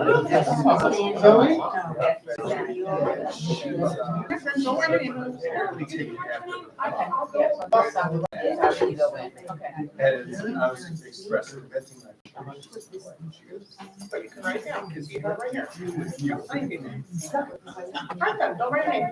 That is, I was expressing. So you can write it down, because you have it right here. Sign your name. Write that, don't write your name.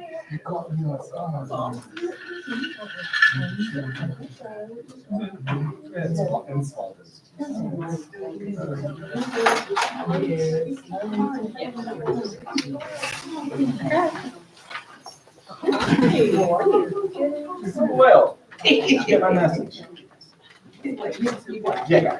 Well, get my message. Yeah.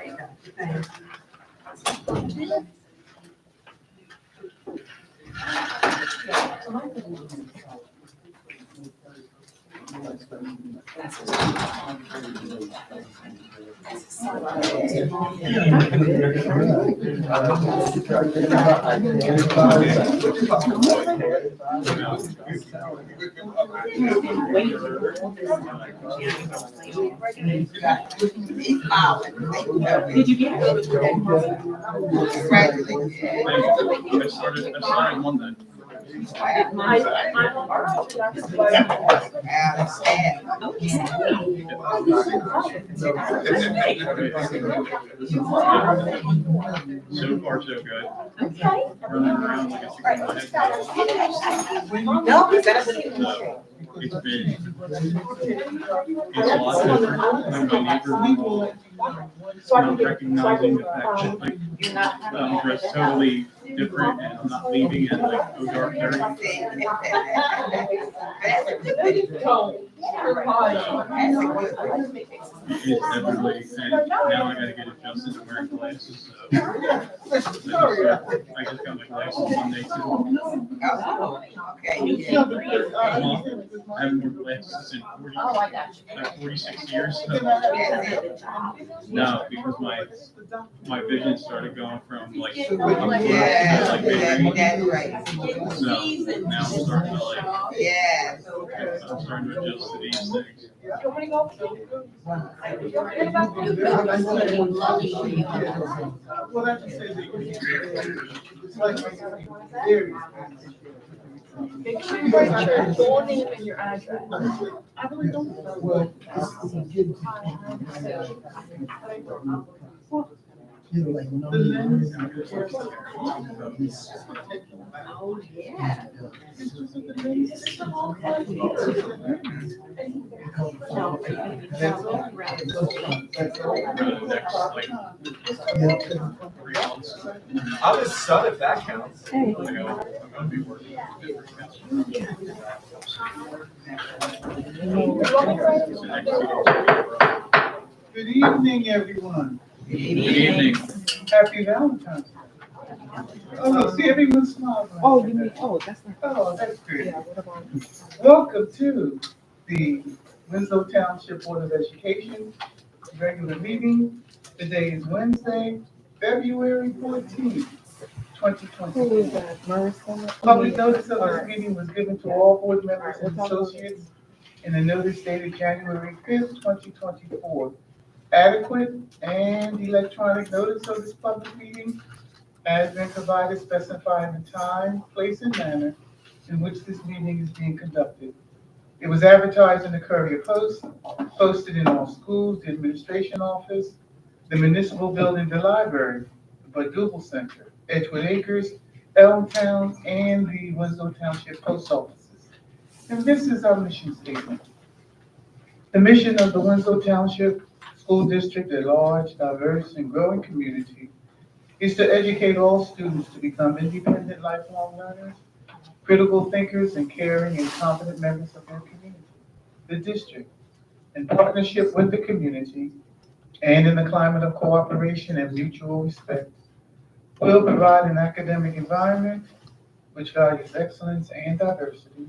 Did you get it? I started Monday. So far, so good. Running around like a chicken in my head. It's been, it's a lot different than my neighbor. Not recognizing the fact that like, I'm dressed totally different and I'm not leaving at like oh dark 30. It's everybody, and now I gotta get adjusted to wearing glasses, so. I just got my glasses Monday too. I haven't worn glasses in 46 years. So. No, because my vision started going from like, so now I'm starting to like, I'm starting to adjust to these things. Well, that's just it's like Make sure you write your full name and your address. I really don't know. Oh, yeah. I'm his son if that counts. I'm gonna be working. Good evening, everyone. Good evening. Happy Valentine's Day. Oh, look, see everyone smiles. Oh, you mean, that's not. Oh, that's great. Yeah, what about? Welcome to the Winslow Township Board of Education regular meeting. Today is Wednesday, February 14th, 2020. Who is that, Marissa? Public notice of this meeting was given to all board members and associates in the notice dated January 5th, 2024. Adequate and electronic notice of this public meeting has been provided specifying the time, place, and manner in which this meeting is being conducted. It was advertised in the Courier Post, posted in all schools, the administration office, the municipal building, the library, the Bud Duval Center, Edgewood Acres, Elmtown, and the Winslow Township post offices. And this is our mission statement. The mission of the Winslow Township School District, a large, diverse, and growing community, is to educate all students to become independent, lifelong learners, critical thinkers, and caring and competent members of their community. The district, in partnership with the community, and in the climate of cooperation and mutual respect, will provide an academic environment which values excellence and diversity,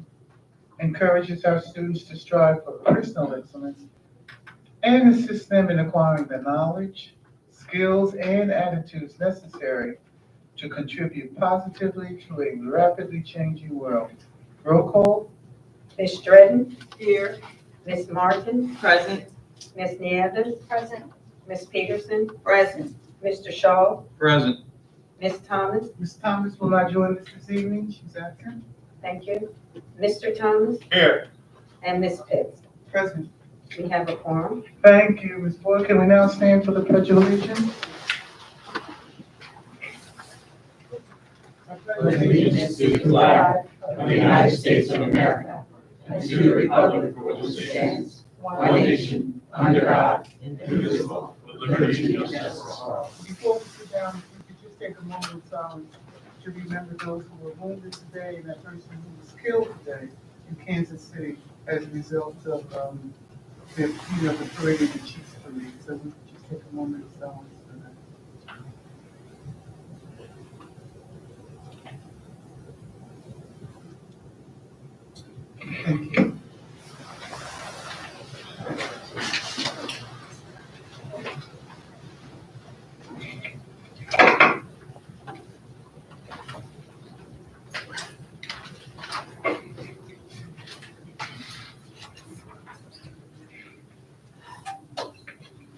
encourages our students to strive for personal excellence, and assist them in acquiring the knowledge, skills, and attitudes necessary to contribute positively to a rapidly changing world. Roll call. Ms. Stratton? Here. Ms. Martin? Present. Ms. Nieves? Present. Ms. Peterson? Present. Mr. Shaw? Present. Ms. Thomas, Ms. Thomas will not join us this evening. She's absent. thank you. Mr. Thomas Here. and Ms. Pitts. Present. We have a quorum. Thank you, Ms. Boyd. Can we now stand for the Pledge of Allegiance? Allegiance to the flag of the United States of America and to the republic for which it stands, one nation, under God, indivisible, with liberty and justice for all. Before we sit down, if we could just take a moment of silence to remember those who were wounded today and that person who was killed today in Kansas City as a result of the parade of the Chiefs parade. So we could just take a moment of silence for that. Thank you.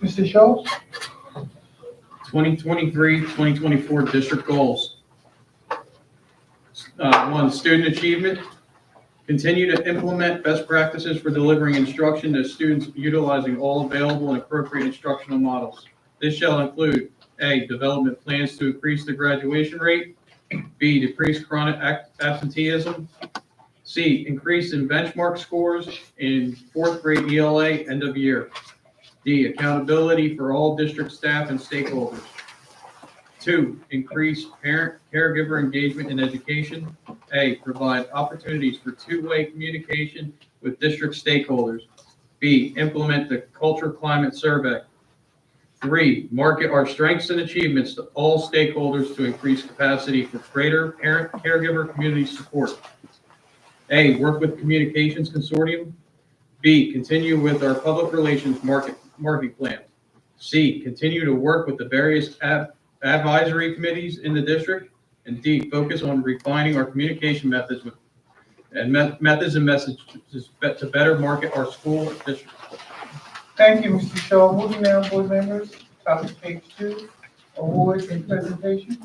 Mr. Schultz? 2023-2024 district goals. One, student achievement. Continue to implement best practices for delivering instruction to students utilizing all available and appropriate instructional models. This shall include A, development plans to increase the graduation rate. B, decrease chronic absenteeism. C, increase in benchmark scores in fourth grade ELA end of year. D, accountability for all district staff and stakeholders. 2, increase parent caregiver engagement in education. A, provide opportunities for two-way communication with district stakeholders. B, implement the culture climate survey. 3, market our strengths and achievements to all stakeholders to increase capacity for greater parent caregiver community support. A, work with communications consortium. B, continue with our public relations marketing plan. C, continue to work with the various advisory committees in the district. And D, focus on refining our communication methods and messages to better market our school district. Thank you, Mr. Shaw. Moving now, board members, top of page 2, awards and presentations.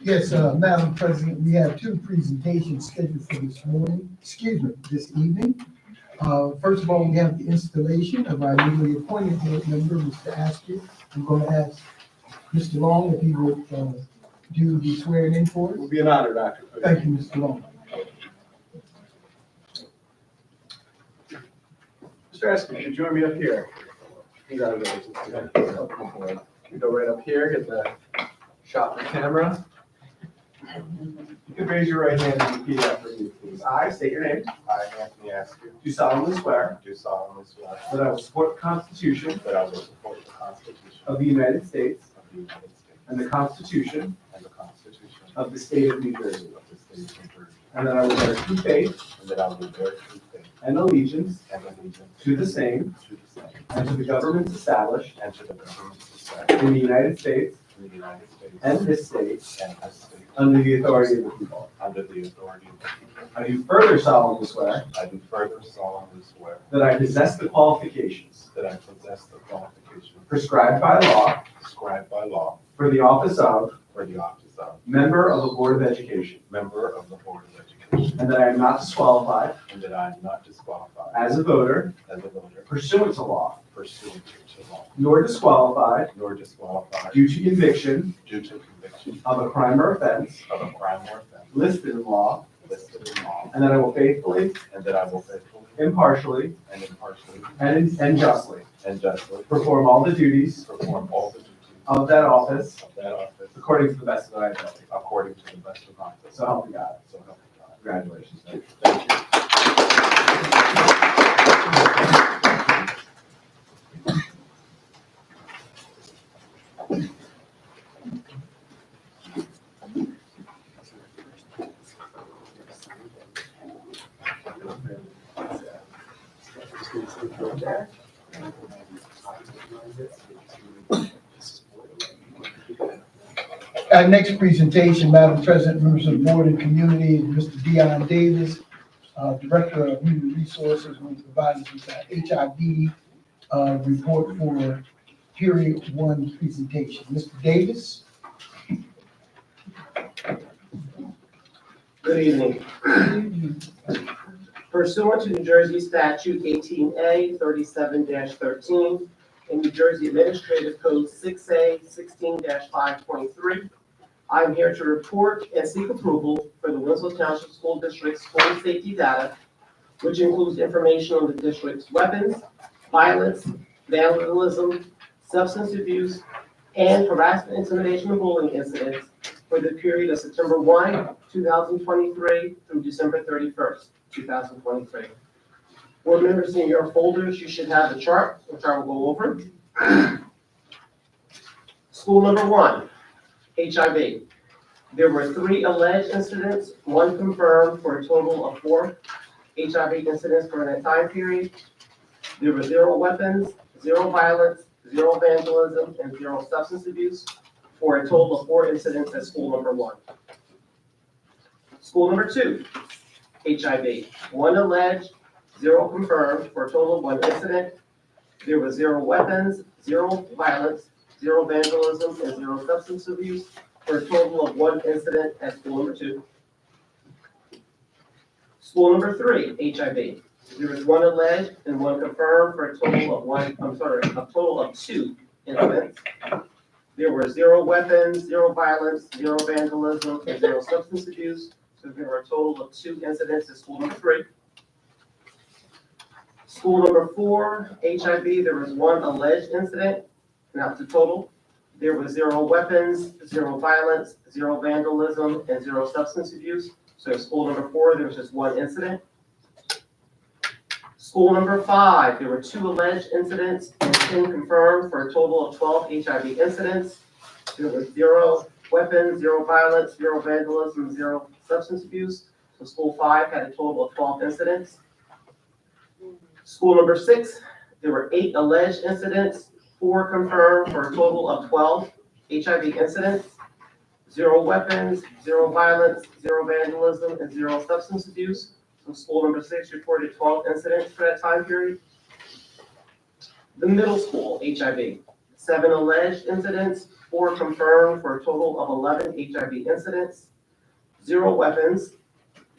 Yes, Madam President, we have 2 presentations scheduled for this evening. First of all, we have the installation of our newly appointed board member, Mr. Askew. I'm going to ask Mr. Long if he would do the swearing in for us. It will be an honor, Dr. Cook. Thank you, Mr. Long. Mr. Askew, could you join me up here? Congratulations. You go right up here, get the shot in the camera. You can raise your right hand and repeat after me, please. I state your name. I, Anthony Askew, Do solemnly swear do solemnly swear that I will support the Constitution that I will support the Constitution of the United States of the United States and the Constitution and the Constitution of the State of New Jersey, of the State of New Jersey, and that I will bear true faith and that I will bear true faith and allegiance and allegiance to the same to the same and to the governments established and to the governments established in the United States in the United States and this state and this state under the authority of the people. under the authority of the people. I do further solemnly swear I do further solemnly swear that I possess the qualifications that I possess the qualifications prescribed by law prescribed by law for the office of for the office of member of the Board of Education, member of the Board of Education, and that I am not disqualified and that I am not disqualified as a voter as a voter pursuant to law, pursuant to law, nor disqualified nor disqualified due to conviction due to conviction of a crime or offense of a crime or offense listed in law, listed in law, and that I will faithfully, and that I will faithfully impartially, and impartially and justly and justly perform all the duties perform all the duties of that office of that office according to the best of my ability. according to the best of my ability. So help me God. So help me God. Congratulations. Thank you. Our next presentation, Madam President, members of the board and community, is Mr. Dion Davis, Director of Human Resources, who provides us with our HIV report for period 1 presentation. Mr. Davis? Good evening. Pursuant to New Jersey Statute 18A 37-13 and New Jersey Administrative Code 6A 16-5.3, I'm here to report and seek approval for the Winslow Township School District's school safety data, which includes information on the district's weapons, violence, vandalism, substance abuse, and harassment, intimidation, and bullying incidents for the period of September 1, 2023 through December 31st, 2023. Board members, in your folders, you should have a chart, which I will go over. School number 1, HIV. There were 3 alleged incidents, 1 confirmed, for a total of 4 HIV incidents during that time period. There were 0 weapons, 0 violence, 0 vandalism, and 0 substance abuse, for a total of 4 incidents at school number 1. School number 2, HIV. 1 alleged, 0 confirmed, for a total of 1 incident. There were 0 weapons, 0 violence, 0 vandalism, and 0 substance abuse, for a total of 1 incident at school number 2. School number 3, HIV. There was 1 alleged and 1 confirmed, for a total of 2 incidents. There were 0 weapons, 0 violence, 0 vandalism, and 0 substance abuse. So there were a total of 2 incidents at school number 3. School number 4, HIV, there was 1 alleged incident. Now the total, there was 0 weapons, 0 violence, 0 vandalism, and 0 substance abuse. So at school number 4, there was just 1 incident. School number 5, there were 2 alleged incidents and 10 confirmed, for a total of 12 HIV incidents. There was 0 weapons, 0 violence, 0 vandalism, 0 substance abuse. So school 5 had a total of 12 incidents. School number 6, there were 8 alleged incidents, 4 confirmed, for a total of 12 HIV incidents. 0 weapons, 0 violence, 0 vandalism, and 0 substance abuse. So school number 6 reported 12 incidents for that time period. The middle school, HIV. 7 alleged incidents, 4 confirmed, for a total of 11 HIV incidents. 0 weapons.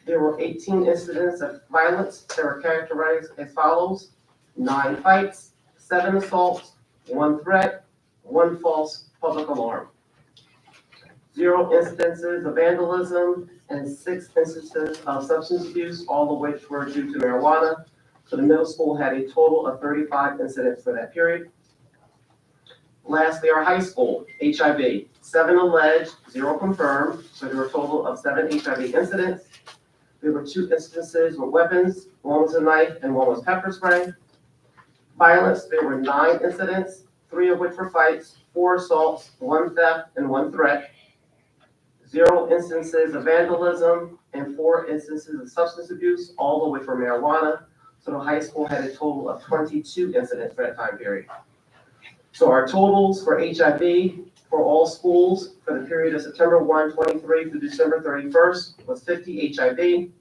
There were 18 incidents of violence that were characterized as follows: 9 fights, 7 assaults, 1 threat, 1 false public alarm. 0 incidences of vandalism, and 6 instances of substance abuse, all of which were due to marijuana. So the middle school had a total of 35 incidents for that period. Lastly, our high school, HIV. 7 alleged, 0 confirmed, so there were a total of 7 HIV incidents. There were 2 instances with weapons, 1 was a knife and 1 was pepper spray. Violence, there were 9 incidents, 3 of which were fights, 4 assaults, 1 theft, and 1 threat. 0 instances of vandalism, and 4 instances of substance abuse, all of which were marijuana. So the high school had a total of 22 incidents for that time period. So our totals for HIV for all schools for the period of September 1, 23 through December 31st was 50 HIV,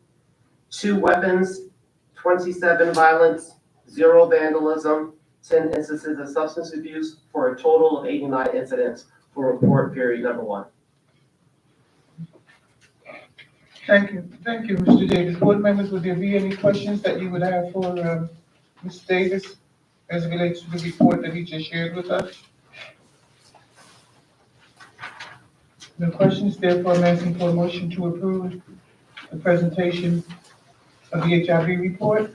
2 weapons, 27 violence, 0 vandalism, 10 instances of substance abuse, for a total of 89 incidents for report period number 1. Thank you, Mr. Davis. Board members, would there be any questions that you would have for Mr. Davis as it relates to the report that he just shared with us? No questions, therefore I'm asking for a motion to approve the presentation of the HIV report.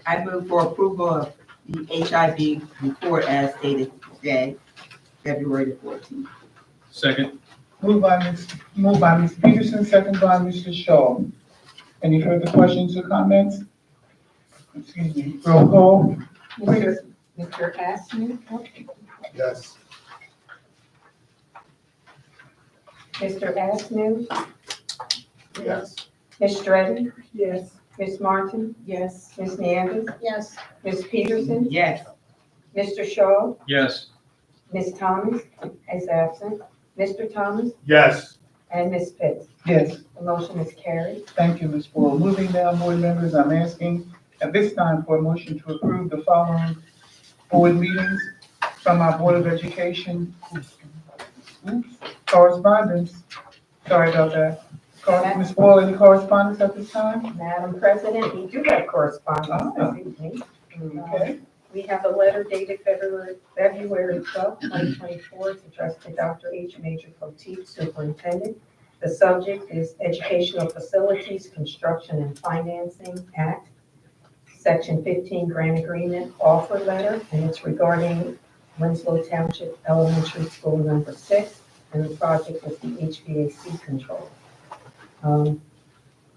I move for approval of the HIV report as stated today, February the 14th. Second. Moved by Ms. Peterson, second by Mr. Shaw. Any further questions or comments? Excuse me, roll call. Mr. Askew, Yes. Mr. Askew, Yes. Ms. Stratton, Yes. Ms. Martin, Yes. Ms. Nieves, Yes. Ms. Peterson, Yes. Mr. Shaw, Yes. Ms. Thomas is absent, Mr. Thomas, Yes. and Ms. Pitts. Yes, The motion is carried. thank you, Ms. Ford. Moving down, board members, I'm asking at this time for a motion to approve the following board meetings from our Board of Education correspondence. Sorry about that. Ms. Boyle, any correspondence at this time? Madam President, we do have correspondence Ah. this evening. Okay. We have a letter dated February 12th, 2024, it's addressed to Dr. H. Major Poteet, Superintendent. The subject is Educational Facilities, Construction and Financing Act, Section 15 Grant Agreement Offer Letter, and it's regarding Winslow Township Elementary School number 6, and the project is the HVAC control.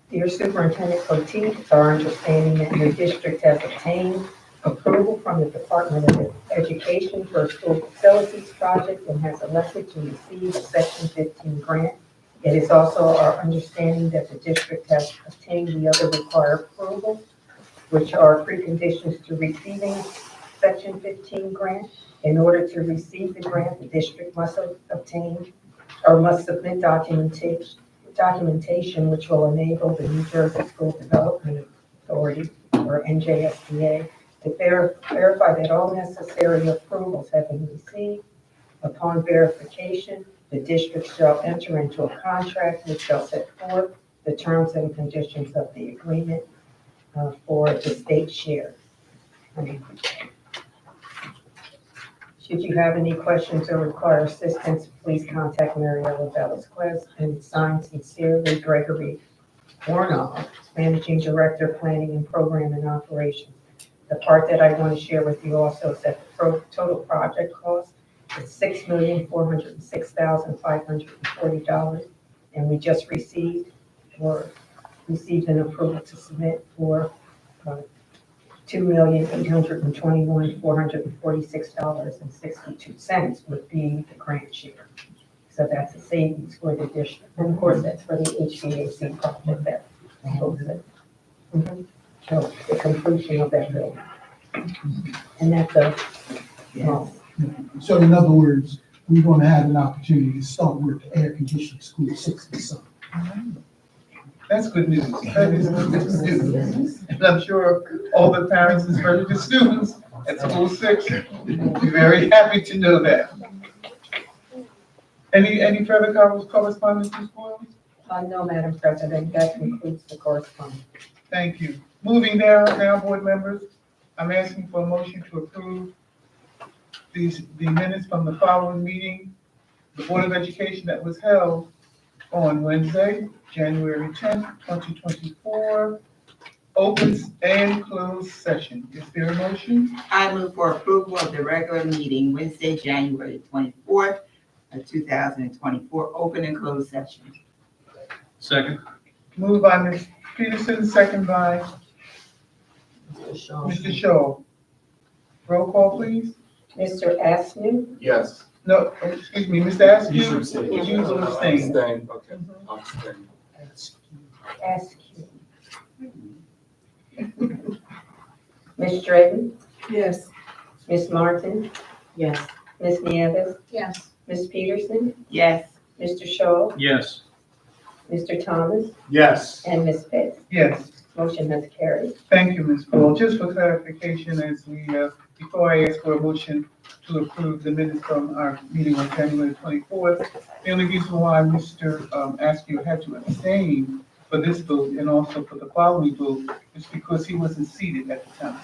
Dear Superintendent Poteet, it's our understanding that your district has obtained approval from the Department of Education for a school facilities project and has elected to receive a Section 15 grant. It is also our understanding that the district has obtained the other required approvals, which are preconditions to receiving Section 15 grant. In order to receive the grant, the district must obtain or must submit documentation which will enable the New Jersey School Development Authority, or NJSDA, to verify that all necessary approvals have been received. Upon verification, the district shall enter into a contract which shall set forth the terms and conditions of the agreement for the state share. Should you have any questions or require assistance, please contact Mariella Velasquez, and signed sincerely, Gregory Warnoff, Managing Director, Planning and Program and Operations. The part that I want to share with you also is that the total project cost is $6,406,540, and we just received an approval to submit for $2,821,446.62 would be the grant share. So that's a savings for the district. And of course, that's for the HVAC project that holds it. So the completion of that building. And that's So in other words, we're going to have an opportunity to start with the air conditioned school 6 this summer. That's good news. That is good news. And I'm sure all the parents, especially the students at school 6, will be very happy to know that. Any further correspondence, Ms. Boyle? no, Madam President, that concludes the correspondence. Thank you. Moving now, board members, I'm asking for a motion to approve the minutes from the following meeting, the Board of Education that was held on Wednesday, January 10th, 2024, open and closed session. Is there a motion? I move for approval of the regular meeting Wednesday, January 24th, 2024, open and closed session. Second. Moved by Ms. Peterson, second by Mr. Shaw. Roll call, please. Mr. Askew, Yes. No, excuse me, Mr. Askew. You should abstain. You will abstain. Abstain, okay. Abstain. Askew. Ms. Drayton, Yes. Ms. Martin, Yes. Ms. Nieves, Yes. Ms. Peterson, Yes. Mr. Shaw, Yes. Mr. Thomas, Yes. and Ms. Pitts. Yes. Motion has carried. Thank you, Ms. Paul. Just for clarification, as we, before I ask for a motion to approve the minutes from our meeting on January 24th, the only reason why Mr. Askew had to abstain for this vote and also for the following vote is because he wasn't seated at the time.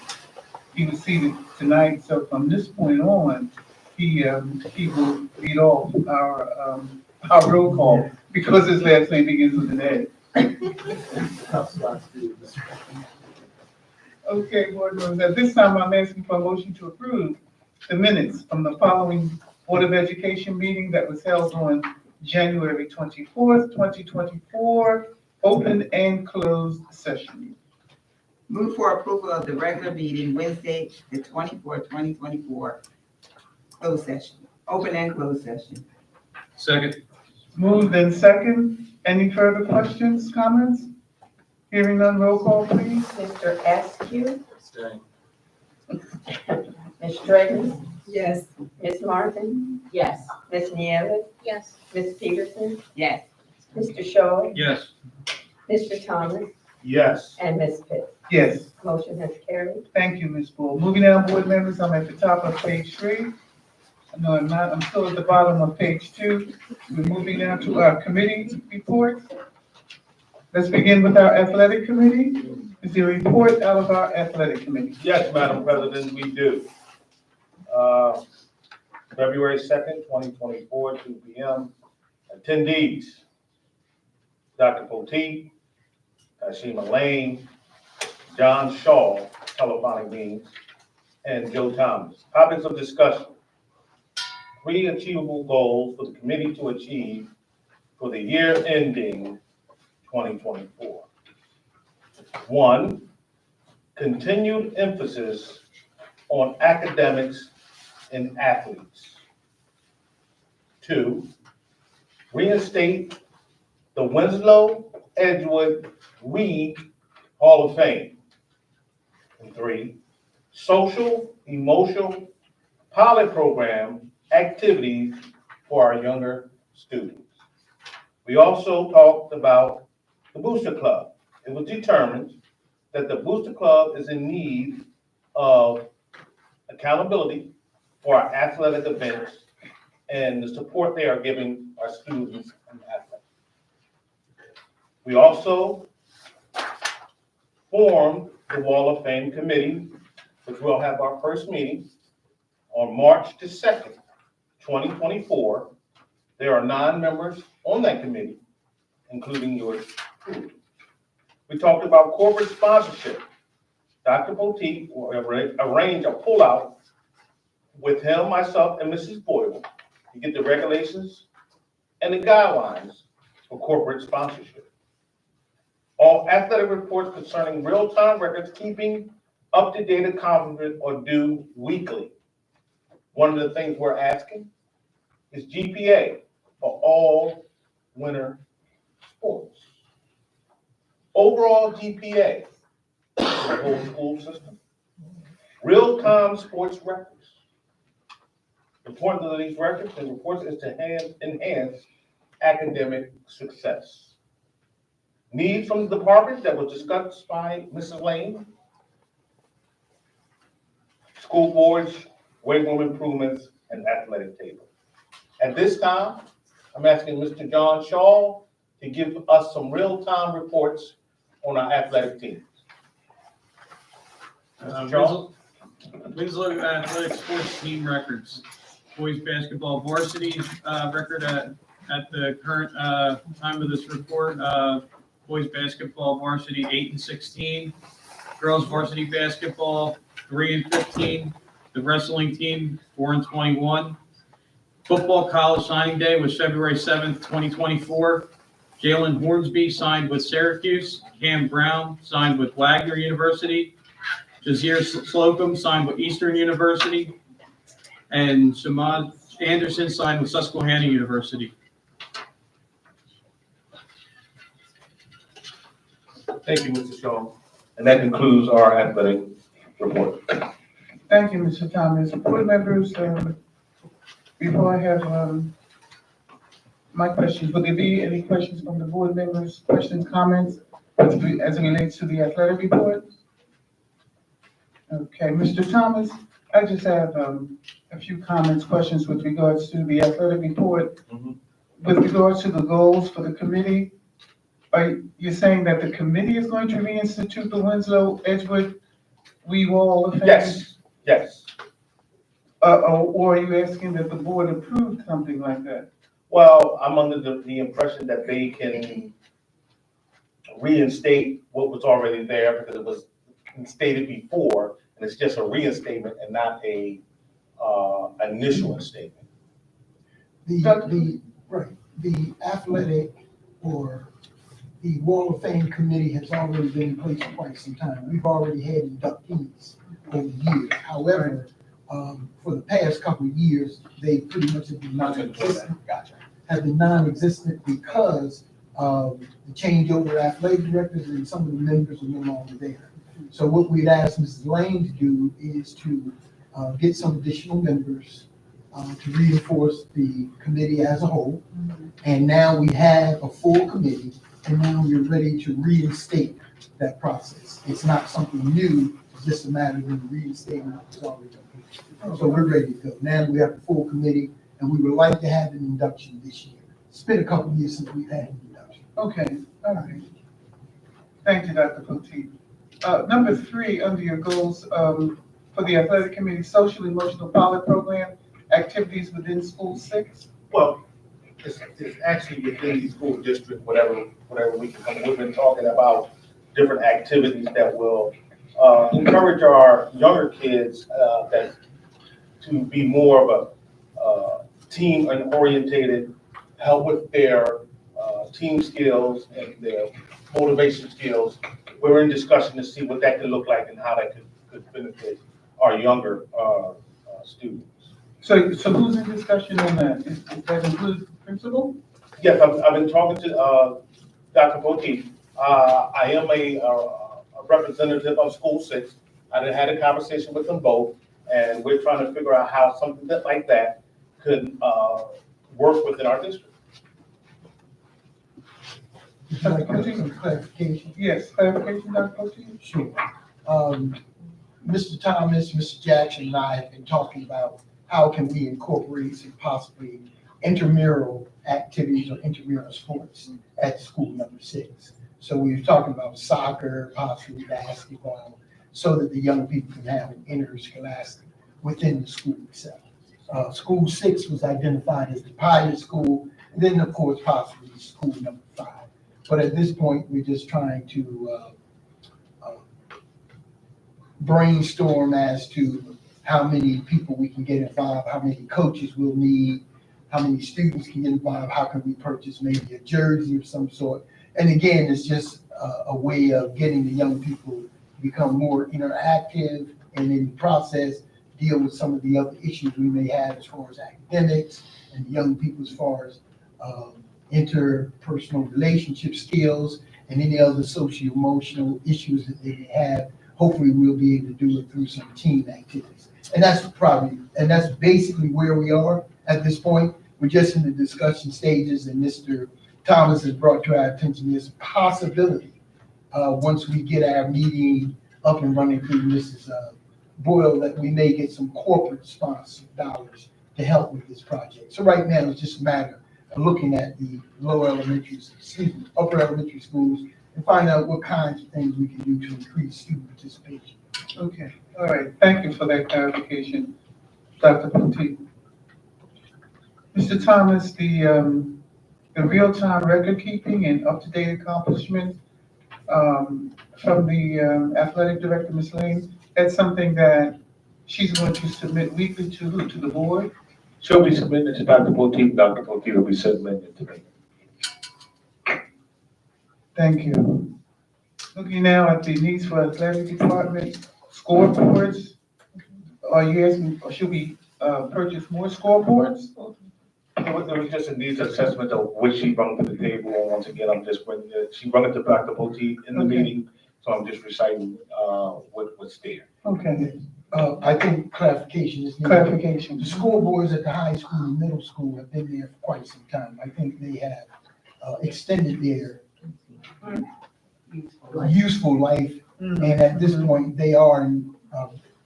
He was seated tonight, so from this point on, he will lead off our roll call because his last name begins with an A. Okay, board members, at this time, I'm asking for a motion to approve the minutes from the following Board of Education meeting that was held on January 24th, 2024, open and closed session. Move for approval of the regular meeting Wednesday, the 24th, 2024, closed session, open and closed session. Second. Moved and second. Any further questions, comments? Hearing none, roll call, please. Mr. Askew, Abstain. Ms. Drayton, Yes. Ms. Martin, Yes. Ms. Nieves, Yes. Ms. Peterson, Yes. Mr. Shaw, Yes. Mr. Thomas, Yes. and Ms. Pitts. Yes. Motion has carried. Thank you, Ms. Bull. Moving down, board members, I'm at the top of page 3. No, I'm not. I'm still at the bottom of page 2. We're moving now to our committee reports. Let's begin with our athletic committee. Is there a report out of our athletic committee? Yes, Madam President, we do. February 2nd, 2024, 2 p.m. Attendees: Dr. Poteet, Kashima Lane, John Shaw, telephonic means, and Joe Thomas. Topics of discussion: 3 achievable goals for the committee to achieve for the year ending 2024. 1, continued emphasis on academics and athletes. 2, reinstate the Winslow Edgewood Weed Hall of Fame. And 3, social, emotional, pilot program activities for our younger students. We also talked about the Booster Club. It was determined that the Booster Club is in need of accountability for our athletic events and the support they are giving our students and athletes. We also formed the Wall of Fame Committee, which will have our first meeting on March the 2nd, 2024. There are 9 members on that committee, including yours truly. We talked about corporate sponsorship. Dr. Poteet will arrange a pullout with him, myself, and Mrs. Boyle to get the regulations and the guidelines for corporate sponsorship. All athletic reports concerning real-time records keeping up-to-date accomplishment are due weekly. One of the things we're asking is GPA for all winter sports. Overall GPA for the whole school system. Real-time sports records. The importance of these records and reports is to enhance academic success. Needs from the department that was discussed by Mrs. Lane. School boards, weight room improvements, and athletic table. At this time, I'm asking Mr. John Shaw to give us some real-time reports on our athletic teams. Mr. Shaw? Winslow Athletic Sports Team records. Boys basketball varsity record at the current time of this report. Boys basketball varsity 8-16. Girls varsity basketball 3-15. The wrestling team 4-21. Football college signing day was February 7th, 2024. Jalen Hornsby signed with Syracuse. Cam Brown signed with Wagner University. Jazir Slocum signed with Eastern University. And Samad Anderson signed with Susquehanna University. Thank you, Mr. Shaw. And that concludes our athletic report. Thank you, Mr. Thomas. Board members, before I have my questions, would there be any questions from the board members, questions, comments as it relates to the athletic report? Okay, Mr. Thomas, I just have a few comments, questions with regards to the athletic report. With regards to the goals for the committee, are you saying that the committee is going to reinstitute the Winslow Edgewood Weed Wall of Fame? Yes, yes. Or are you asking that the board approved something like that? Well, I'm under the impression that they can reinstate what was already there because it was stated before, and it's just a reinstatement and not a initial statement. The athletic or the Wall of Fame committee has already been in place for quite some time. We've already had inductees over the years. However, for the past couple of years, they pretty much have been non-existent. Gotcha. Have been non-existent because of the changeover of athletic directors and some of the members are no longer there. So what we'd asked Mrs. Lane to do is to get some additional members to reinforce the committee as a whole. And now we have a full committee, and now we're ready to reinstate that process. It's not something new, it's just a matter of reinstating what was already done. So we're ready to go. Now we have a full committee, and we would like to have an induction this year. It's been a couple of years since we've had an induction. Okay, all right. Thank you, Dr. Potteet. Number 3, under your goals, for the athletic committee, social emotional pilot program, activities within school 6. Well, it's actually within the school district, whatever we can come, we've been talking about different activities that will encourage our younger kids to be more of a team and orientated, help with their team skills and their motivation skills. We're in discussion to see what that could look like and how that could benefit our younger students. So who's in discussion on that? Is that include principal? Yes, I've been talking to Dr. Potteet. I am a representative of School 6. I had a conversation with them both, and we're trying to figure out how something like that could work within our district. Would you like some clarification? Yes, clarification, Dr. Potteet? Sure. Mr. Thomas, Mr. Jackson, and I have been talking about how can we incorporate some possibly intramural activities or intramural sports at school number 6. So we were talking about soccer, possibly basketball, so that the young people can have an interscholastic within the school itself. School 6 was identified as the pilot school, and then of course possibly school number 5. But at this point, we're just trying to brainstorm as to how many people we can get involved, how many coaches we'll need, how many students can get involved, how can we purchase maybe a jersey of some sort. And again, it's just a way of getting the young people to become more interactive, and in the process, deal with some of the other issues we may have as far as academics and young people as far as interpersonal relationship skills and any other socio-emotional issues that they may have. Hopefully we'll be able to do it through some team activities. And that's basically where we are at this point. We're just in the discussion stages, and Mr. Thomas has brought to our attention this possibility, once we get our meeting up and running through Mrs. Boyle, that we may get some corporate sponsored dollars to help with this project. So right now, it's just a matter of looking at the upper elementary schools and find out what kinds of things we can do to increase student participation. Okay, all right. Thank you for that clarification, Dr. Potteet. Mr. Thomas, the real-time record keeping and up-to-date accomplishments from the athletic director, Ms. Lane, that's something that she's going to submit weekly to who? To the board? She'll be submitted to Dr. Potteet. Dr. Potteet will be submitting it to me. Thank you. Looking now at the needs for athletic department, scoreboards. Are you asking, or should we purchase more scoreboards? It was just a needs assessment of what she brought to the table, and once again, I'm just bringing it, she brought it to Dr. Potteet in the Okay. meeting, so I'm just reciting what's there. Okay, I think clarification is needed. clarification. The school boards at the high school and middle school have been there for quite some time. I think they have extended their useful life, and at this point, they are,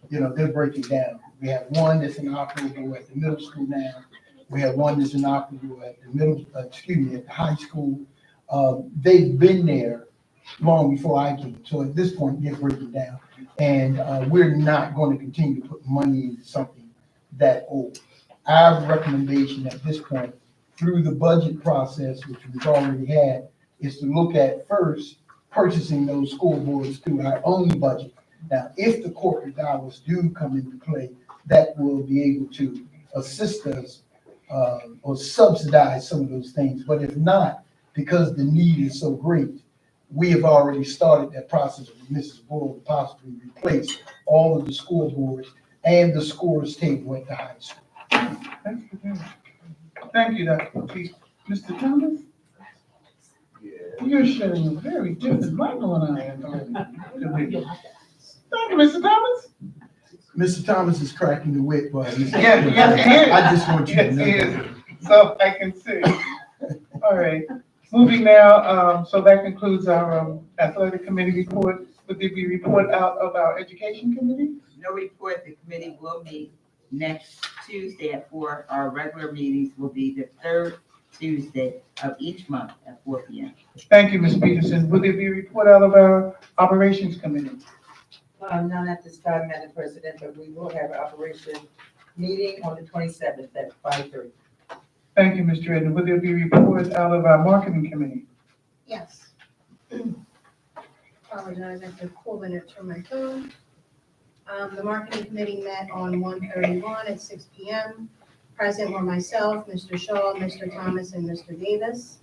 they're breaking down. We have one that's inoperable at the middle school now. We have one that's inoperable at the high school. They've been there long before I came, so at this point, they're breaking down. And we're not going to continue to put money into something that old. Our recommendation at this point, through the budget process, which we've already had, is to look at first purchasing those scoreboards through our own budget. Now, if the corporate dollars do come into play, that will be able to assist us or subsidize some of those things. But if not, because the need is so great, we have already started that process with Mrs. Bull to possibly replace all of the scoreboards and the scores table at the high school. Thank you, Dr. Potteet. Mr. Thomas? You're sharing a very different light on I am. Thank you, Mr. Thomas. Mr. Thomas is cracking the whip, but Yes, he is. I just want you to Yes, know. he is. So I can see. All right. Moving now, so that concludes our athletic committee report. Would there be a report out of our education committee? No report. The committee will meet next Tuesday at 4. Our regular meetings will be the third Tuesday of each month at 4 p.m. Thank you, Ms. Peterson. Would there be a report out of our operations committee? None at this time, Madam President, but we will have an operation meeting on the 27th at 5:30. Thank you, Mr. Edna. Would there be a report out of our marketing committee? Yes. Apologize, I have to pull the notes from my phone. The marketing committee met on 1/31 at 6 p.m. Present were myself, Mr. Shaw, Mr. Thomas, and Mr. Davis.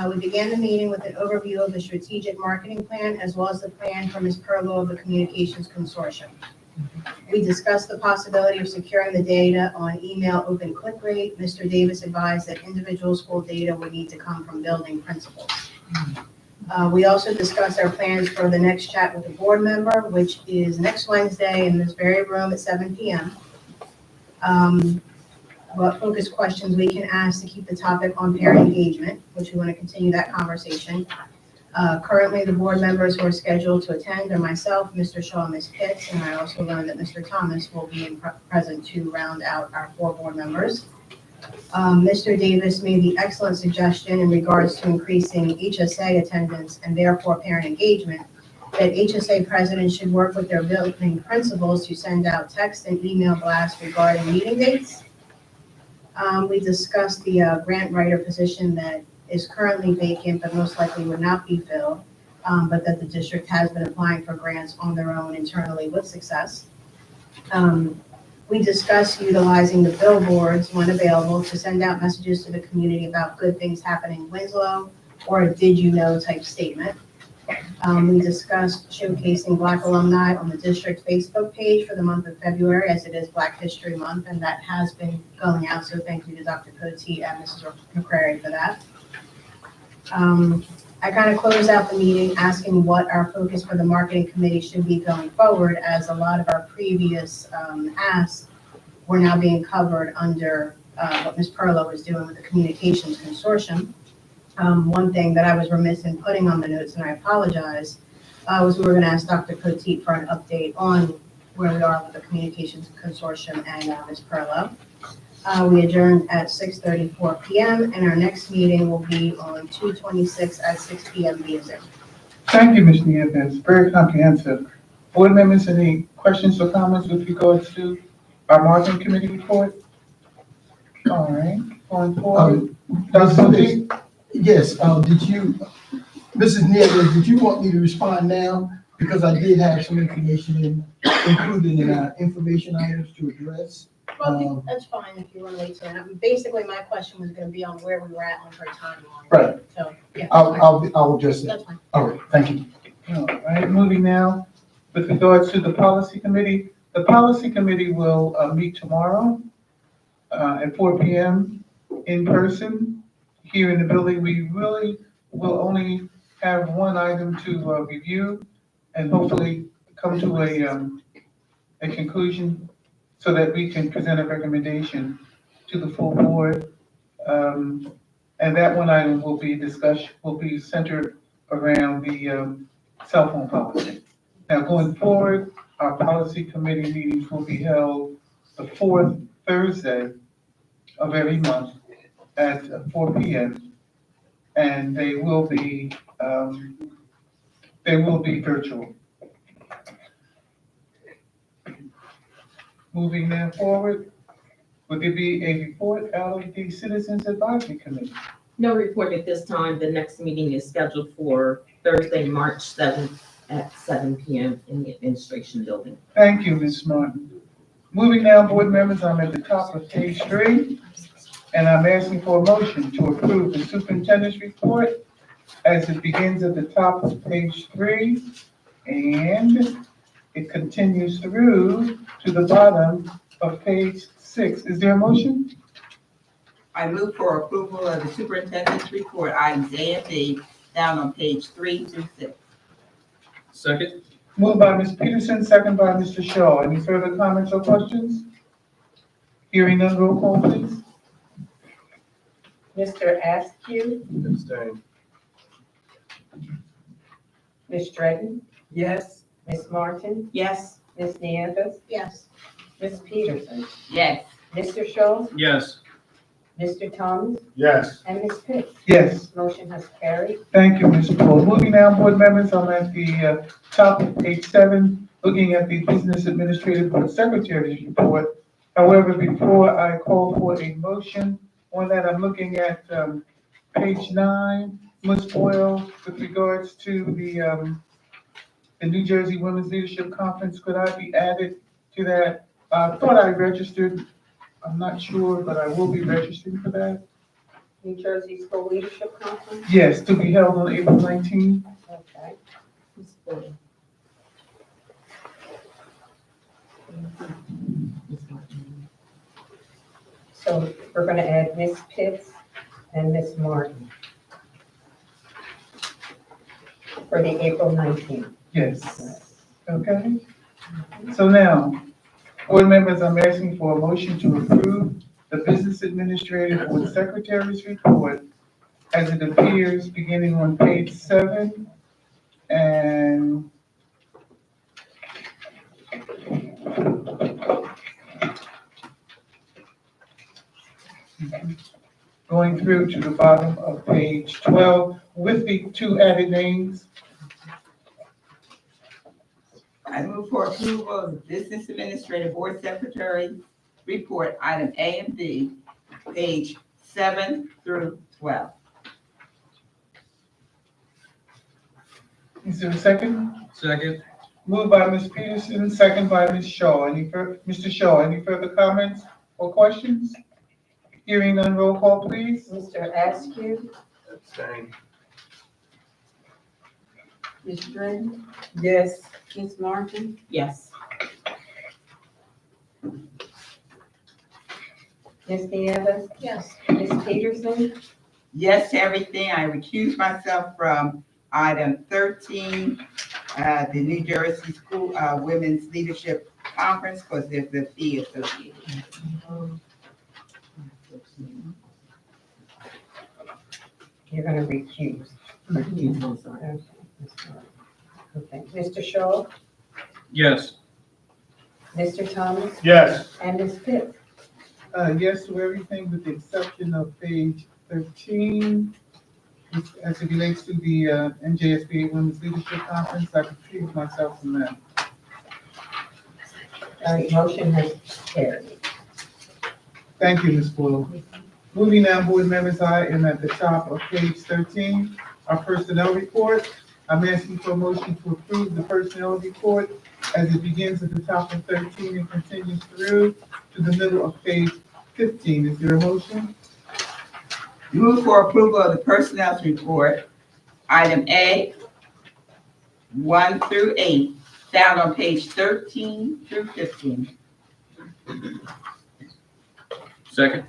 We began the meeting with an overview of the strategic marketing plan as well as the plan for Ms. Perlow of the Communications Consortium. We discussed the possibility of securing the data on email open click rate. Mr. Davis advised that individual school data would need to come from building principals. We also discussed our plans for the next chat with the board member, which is next Wednesday in this very room at 7 p.m. What focus questions we can ask to keep the topic on parent engagement, which we want to continue that conversation. Currently, the board members who are scheduled to attend are myself, Mr. Shaw, and Ms. Pitts, and I also learned that Mr. Thomas will be present to round out our 4 board members. Mr. Davis made the excellent suggestion in regards to increasing HSA attendance and therefore parent engagement, that HSA presidents should work with their building principals to send out text and email blasts regarding meeting dates. We discussed the grant writer position that is currently vacant but most likely would not be filled, but that the district has been applying for grants on their own internally with success. We discussed utilizing the billboards when available to send out messages to the community about good things happening in Winslow or a did you know type statement. We discussed showcasing Black alumni on the district Facebook page for the month of February, as it is Black History Month, and that has been going out, so thank you to Dr. Cote and Mrs. McCrary for that. I kind of closed out the meeting asking what our focus for the marketing committee should be going forward, as a lot of our previous asks were now being covered under what Ms. Perlow is doing with the Communications Consortium. One thing that I was remiss in putting on the notes, and I apologize, was we were going to ask Dr. Cote for an update on where we are with the Communications Consortium and Ms. Perlow. We adjourned at 6:34 p.m. and our next meeting will be on 2/26 at 6 p.m. via Zoom. Thank you, Ms. Nieves. Very comprehensive. Board members, any questions or comments with regards to our marketing committee report? All right, going forward. Dr. Cote? Yes, did you, Mrs. Nieves, did you want me to respond now? Because I did have some information included in our information items to address. Well, that's fine if you want to wait till that. Basically, my question was going to be on where we were at on her timeline. Right. So, yeah. I'll address that. That's fine. All right, thank you. All right, moving now, with regards to the policy committee. The policy committee will meet tomorrow at 4 p.m. in person here in the building. We really will only have one item to review and hopefully come to a conclusion so that we can present a recommendation to the full board. And that one item will be centered around the cell phone policy. Now, going forward, our policy committee meetings will be held the 4th Thursday of every month at 4 p.m. and they will be virtual. Moving now forward, would there be a report out of the Citizens Advisory Committee? No report at this time. The next meeting is scheduled for Thursday, March 7th at 7 p.m. in the administration building. Thank you, Ms. Martin. Moving now, board members, I'm at the top of page 3, and I'm asking for a motion to approve the superintendent's report as it begins at the top of page 3, and it continues through to the bottom of page 6. Is there a motion? I move for approval of the superintendent's report, items A and B, down on page 3 through 6. Second? Moved by Ms. Peterson, second by Mr. Shaw. Any further comments or questions? Hearing none, roll call, please. Mr. Askew, Abstain. Ms. Dredden, Yes. Ms. Martin, Yes. Ms. Nieves, Yes. Ms. Peterson, Yes. Mr. Shaw, Yes. Mr. Thomas, Yes. and Ms. Pitts. Yes. Motion has carried. Thank you, Ms. Ford. Moving now, board members, I'm at the top of page 7, looking at the Business Administrative Board Secretary's report. However, before I call for a motion on that, I'm looking at page 9, Ms. Boyle, with regards to the New Jersey Women's Leadership Conference. Could I be added to that? I thought I registered. I'm not sure, but I will be registering for that. New Jersey School Leadership Conference. Yes, to be held on April 19th. Okay. So we're going to add Ms. Pitts and Ms. Martin for the April 19th. Yes. Okay. So now, board members, I'm asking for a motion to approve the Business Administrative Board Secretary's report as it appears beginning on page 7 and going through to the bottom of page 12 with the 2 added names. I move for approval of the Business Administrative Board Secretary Report, item A and B, page 7 through 12. Is there a second? Second. Moved by Ms. Peterson, second by Ms. Shaw. Mr. Shaw, any further comments or questions? Hearing none, roll call, please. Mr. Askew, Abstain. Ms. Dredden, Yes. Ms. Martin, Yes. Ms. Nieves, Yes. Ms. Peterson, Yes to everything. I recuse myself from item 13, the New Jersey School Women's Leadership Conference, because there's a fee associated. you're going to recuse. I'm sorry. Okay, Ms. Martin. Okay, Mr. Shaw, Yes. Mr. Thomas, Yes. and Ms. Pitts. Yes to everything with the exception of page 13. As it relates to the NJSBA Women's Leadership Conference, I recuse myself from that. Motion has carried. Thank you, Ms. Boyle. Moving now, board members, I am at the top of page 13, our personnel report. I'm asking for a motion to approve the personnel report as it begins at the top of 13 and continues through to the middle of page 15. Is there a motion? Move for approval of the Personnel Report, item A, 1 through 8, found on page 13 through 15. Second.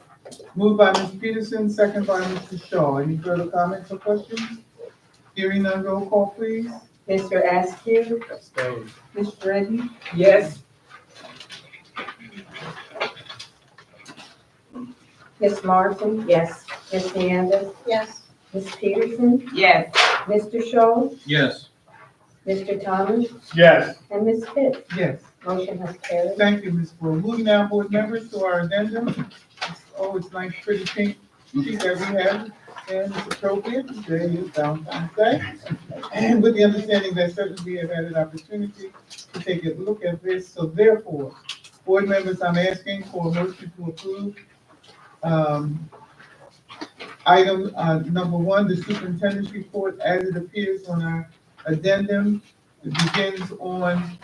Moved by Ms. Peterson, second by Mr. Shaw. Any further comments or questions? Hearing none, roll call, please. Mr. Askew, Abstain. Ms. Dredden, Yes. Ms. Martin, Yes. Ms. Nieves, Yes. Ms. Peterson, Yes. Mr. Shaw, Yes. Mr. Thomas, Yes. and Ms. Pitts. Yes. Motion has carried. Thank you, Ms. Boyle. Moving now, board members, to our addendum. It's always nice, pretty pink sheet that we have, and it's appropriate. Today is Valentine's Day. And with the understanding that certainly we have had an opportunity to take a look at this, so therefore, board members, I'm asking for a motion to approve item number 1, the superintendent's report as it appears on our addendum. It begins on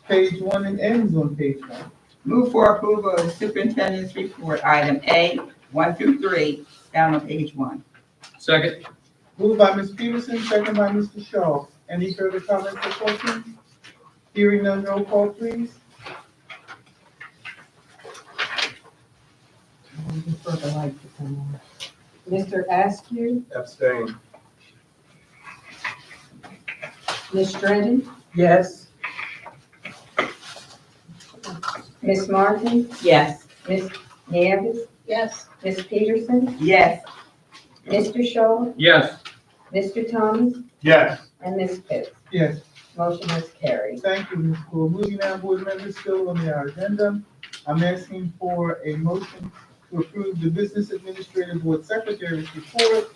page 1 and ends on page 1. Move for approval of the Superintendent's Report, item A, 1 through 3, found on page 1. Second. Moved by Ms. Peterson, second by Mr. Shaw. Any further comments or questions? Hearing none, roll call, please. Mr. Askew, Abstain. Ms. Dredden, Yes. Ms. Martin, Yes. Ms. Nieves, Yes. Ms. Peterson, Yes. Mr. Shaw, Yes. Mr. Thomas, Yes. and Ms. Pitts. Yes. Motion is carried. Thank you, Ms. Fluor. Moving now, board members, still on our agenda. I'm asking for a motion to approve the Business Administrative Board Secretary's report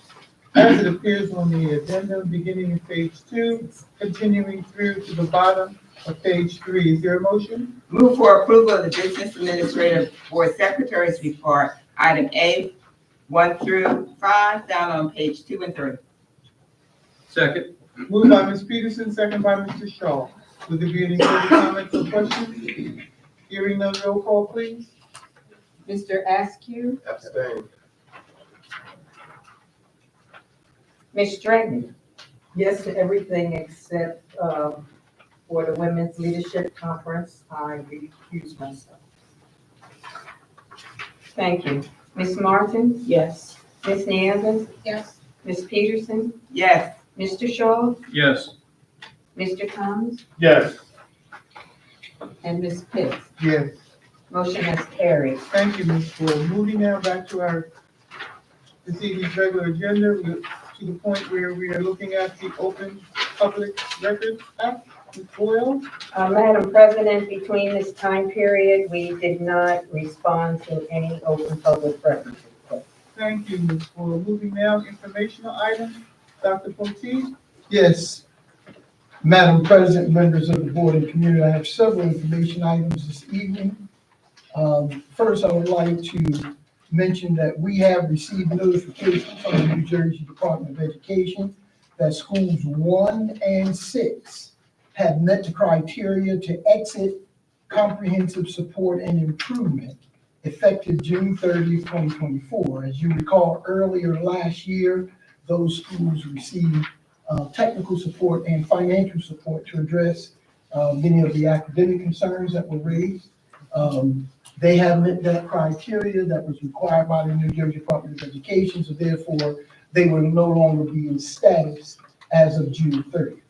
as it appears on the agenda, beginning in page 2, continuing through to the bottom of page 3. Is there a motion? Move for approval of the Business Administrative Board Secretary's report, item A, 1 through 5, down on page 2 and 3. Second. Moved by Ms. Peterson, second by Mr. Shaw. Would there be any further comments or questions? Hearing none, roll call, please. Mr. Askew, Abstain. Ms. Stratton. Yes to everything except, for the Women's Leadership Conference, I recuse myself. Thank you. Ms. Martin? Yes. Ms. Nieves? Yes. Ms. Peterson? Yes. Mr. Shaw? Yes. Mr. Thomas? Yes. And Ms. Pitts? Yes. Motion has carried. Thank you, Ms. Fluor. Moving now back to our this evening's regular agenda, we're to the point where we are looking at the Open Public Records Act. Ms. Boyle? Madam President, between this time period, we did not respond to any open public records requests. Thank you, Ms. Boyle. Moving now, informational items. Dr. Potteet? Yes, Madam President, members of the board and community, I have several information items this evening. First, I would like to mention that we have received notification from the New Jersey Department of Education that schools 1 and 6 have met the criteria to exit comprehensive support and improvement effective June 30th, 2024. As you recall, earlier last year, those schools received technical support and financial support to address many of the academic concerns that were raised. They have met that criteria that was required by the New Jersey Department of Education, so therefore they will no longer be in status as of June 30th.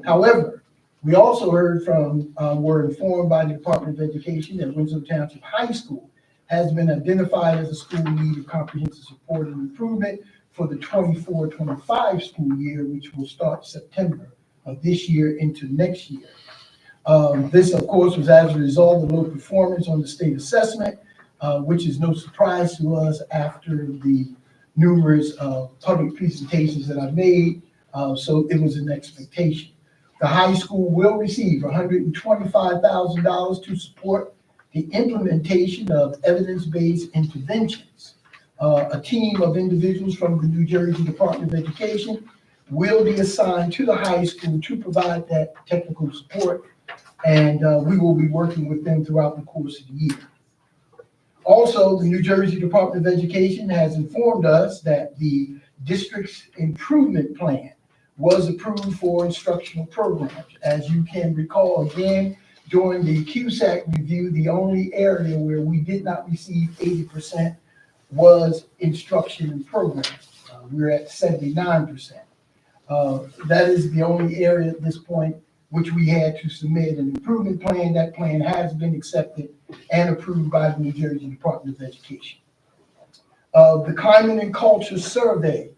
However, we also heard from, were informed by the Department of Education that Winslow Township High School has been identified as a school in need of comprehensive support and improvement for the 24-25 school year, which will start September of this year into next year. This, of course, was as a result of low performance on the state assessment, which is no surprise to us after the numerous public presentations that I made, so it was an expectation. The high school will receive $125,000 to support the implementation of evidence-based interventions. A team of individuals from the New Jersey Department of Education will be assigned to the high school to provide that technical support, and we will be working with them throughout the course of the year. Also, the New Jersey Department of Education has informed us that the district's improvement plan was approved for instructional programs. As you can recall, again, during the QSAC review, the only area where we did not receive 80% was instruction and programs. We're at 79%. That is the only area at this point which we had to submit an improvement plan. That plan has been accepted and approved by the New Jersey Department of Education. The Climate and Culture Survey,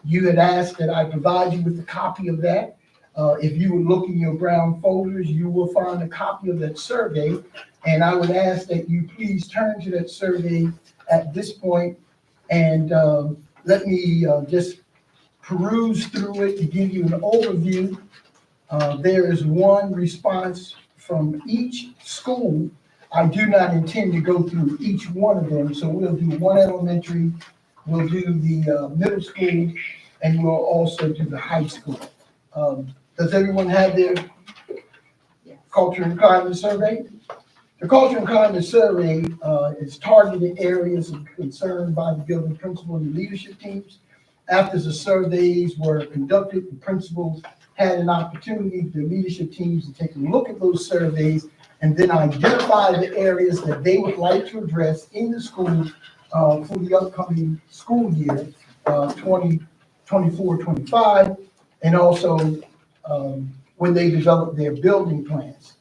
you had asked that I provide you with a copy of that. If you would look in your brown folders, you will find a copy of that survey. And I would ask that you please turn to that survey at this point and let me just peruse through it to give you an overview. There is one response from each school. I do not intend to go through each one of them, so we'll do one elementary, we'll do the middle school, and we'll also do the high school. Does everyone have their culture and climate survey? The culture and climate survey is targeted areas of concern by the building principal and the leadership teams. After the surveys were conducted, the principals had an opportunity for the leadership teams to take a look at those surveys and then identify the areas that they would like to address in the school for the upcoming school year, 2024-25, and also when they develop their building plans.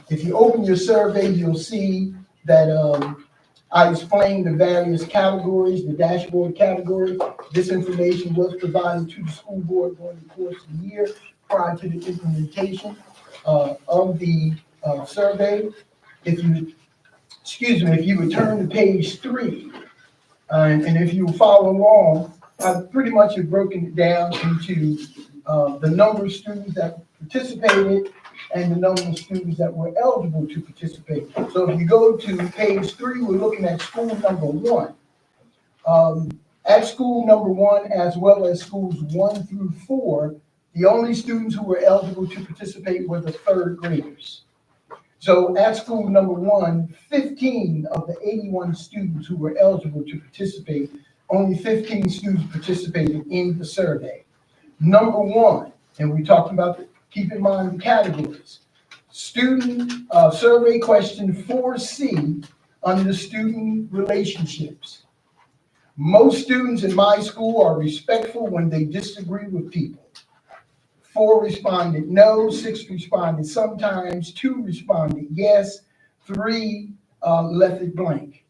If you open your survey, you'll see that I explained the various categories, the dashboard categories. This information was provided to the school board during the course of the year prior to the implementation of the survey. If you would turn to page 3, and if you follow along, I pretty much have broken it down into the number of students that participated and the number of students that were eligible to participate. So if you go to page 3, we're looking at school number 1. At school number 1, as well as schools 1 through 4, the only students who were eligible to participate were the 3rd graders. So at school number 1, 15 of the 81 students who were eligible to participate, only 15 students participated in the survey. Number 1, and we talked about keep in mind the categories. Student survey question 4C under student relationships. Most students in my school are respectful when they disagree with people. 4 responded no, 6 responded sometimes, 2 responded yes, 3 left it blank.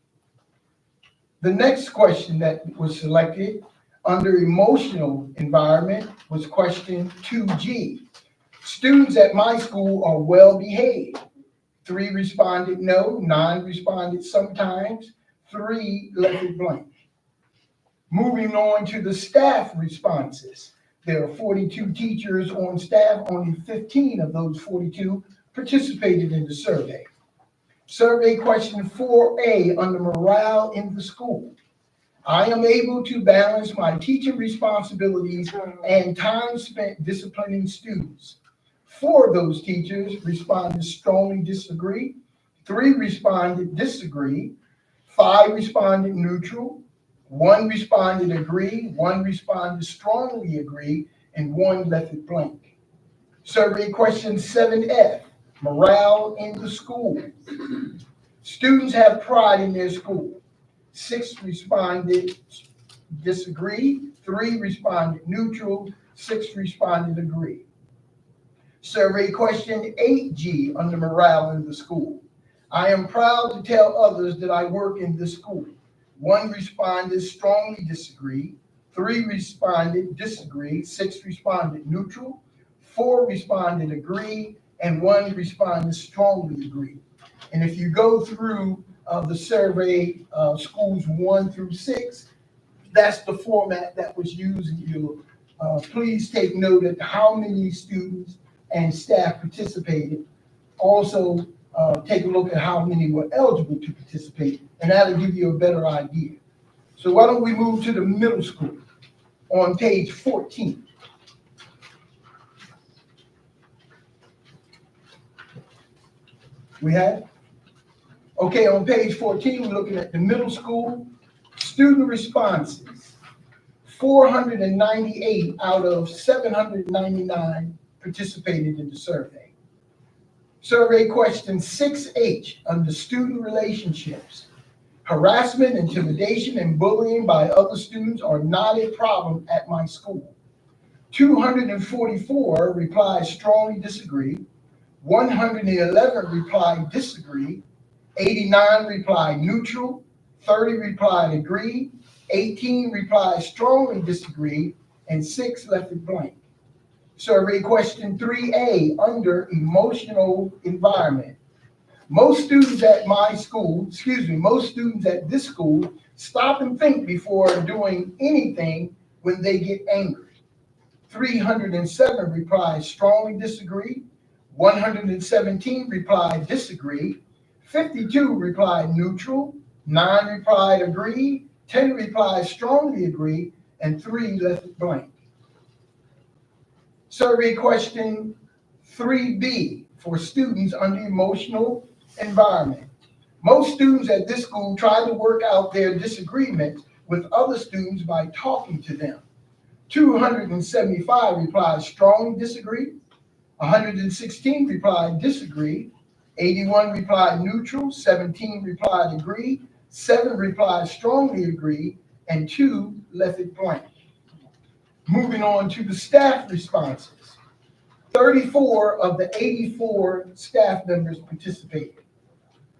The next question that was selected under emotional environment was question 2G. Students at my school are well behaved. 3 responded no, 9 responded sometimes, 3 left it blank. Moving on to the staff responses. There are 42 teachers on staff. Only 15 of those 42 participated in the survey. Survey question 4A under morale in the school. I am able to balance my teaching responsibilities and time spent disciplining students. 4 of those teachers responded strongly disagree. 3 responded disagree. 5 responded neutral. 1 responded agree. 1 responded strongly agree. And 1 left it blank. Survey question 7F, morale in the school. Students have pride in their school. 6 responded disagree. 3 responded neutral. 6 responded agree. Survey question 8G under morale in the school. I am proud to tell others that I work in this school. 1 responded strongly disagree. 3 responded disagree. 6 responded neutral. 4 responded agree. And 1 responded strongly agree. And if you go through the survey, schools 1 through 6, that's the format that was used. You please take note of how many students and staff participated. Also, take a look at how many were eligible to participate, and that'll give you a better idea. So why don't we move to the middle school on page 14. We have? Okay, on page 14, we're looking at the middle school. Student responses. 498 out of 799 participated in the survey. Survey question 6H under student relationships. Harassment, intimidation, and bullying by other students are not a problem at my school. 244 replied strongly disagree. 111 replied disagree. 89 replied neutral. 30 replied agree. 18 replied strongly disagree. And 6 left it blank. Survey question 3A under emotional environment. Most students at this school stop and think before doing anything when they get angry. 307 replied strongly disagree. 117 replied disagree. 52 replied neutral. 9 replied agree. 10 replied strongly agree. And 3 left it blank. Survey question 3B for students under emotional environment. Most students at this school try to work out their disagreements with other students by talking to them. 275 replied strongly disagree. 116 replied disagree. 81 replied neutral. 17 replied agree. 7 replied strongly agree. And 2 left it blank. Moving on to the staff responses. 34 of the 84 staff members participated.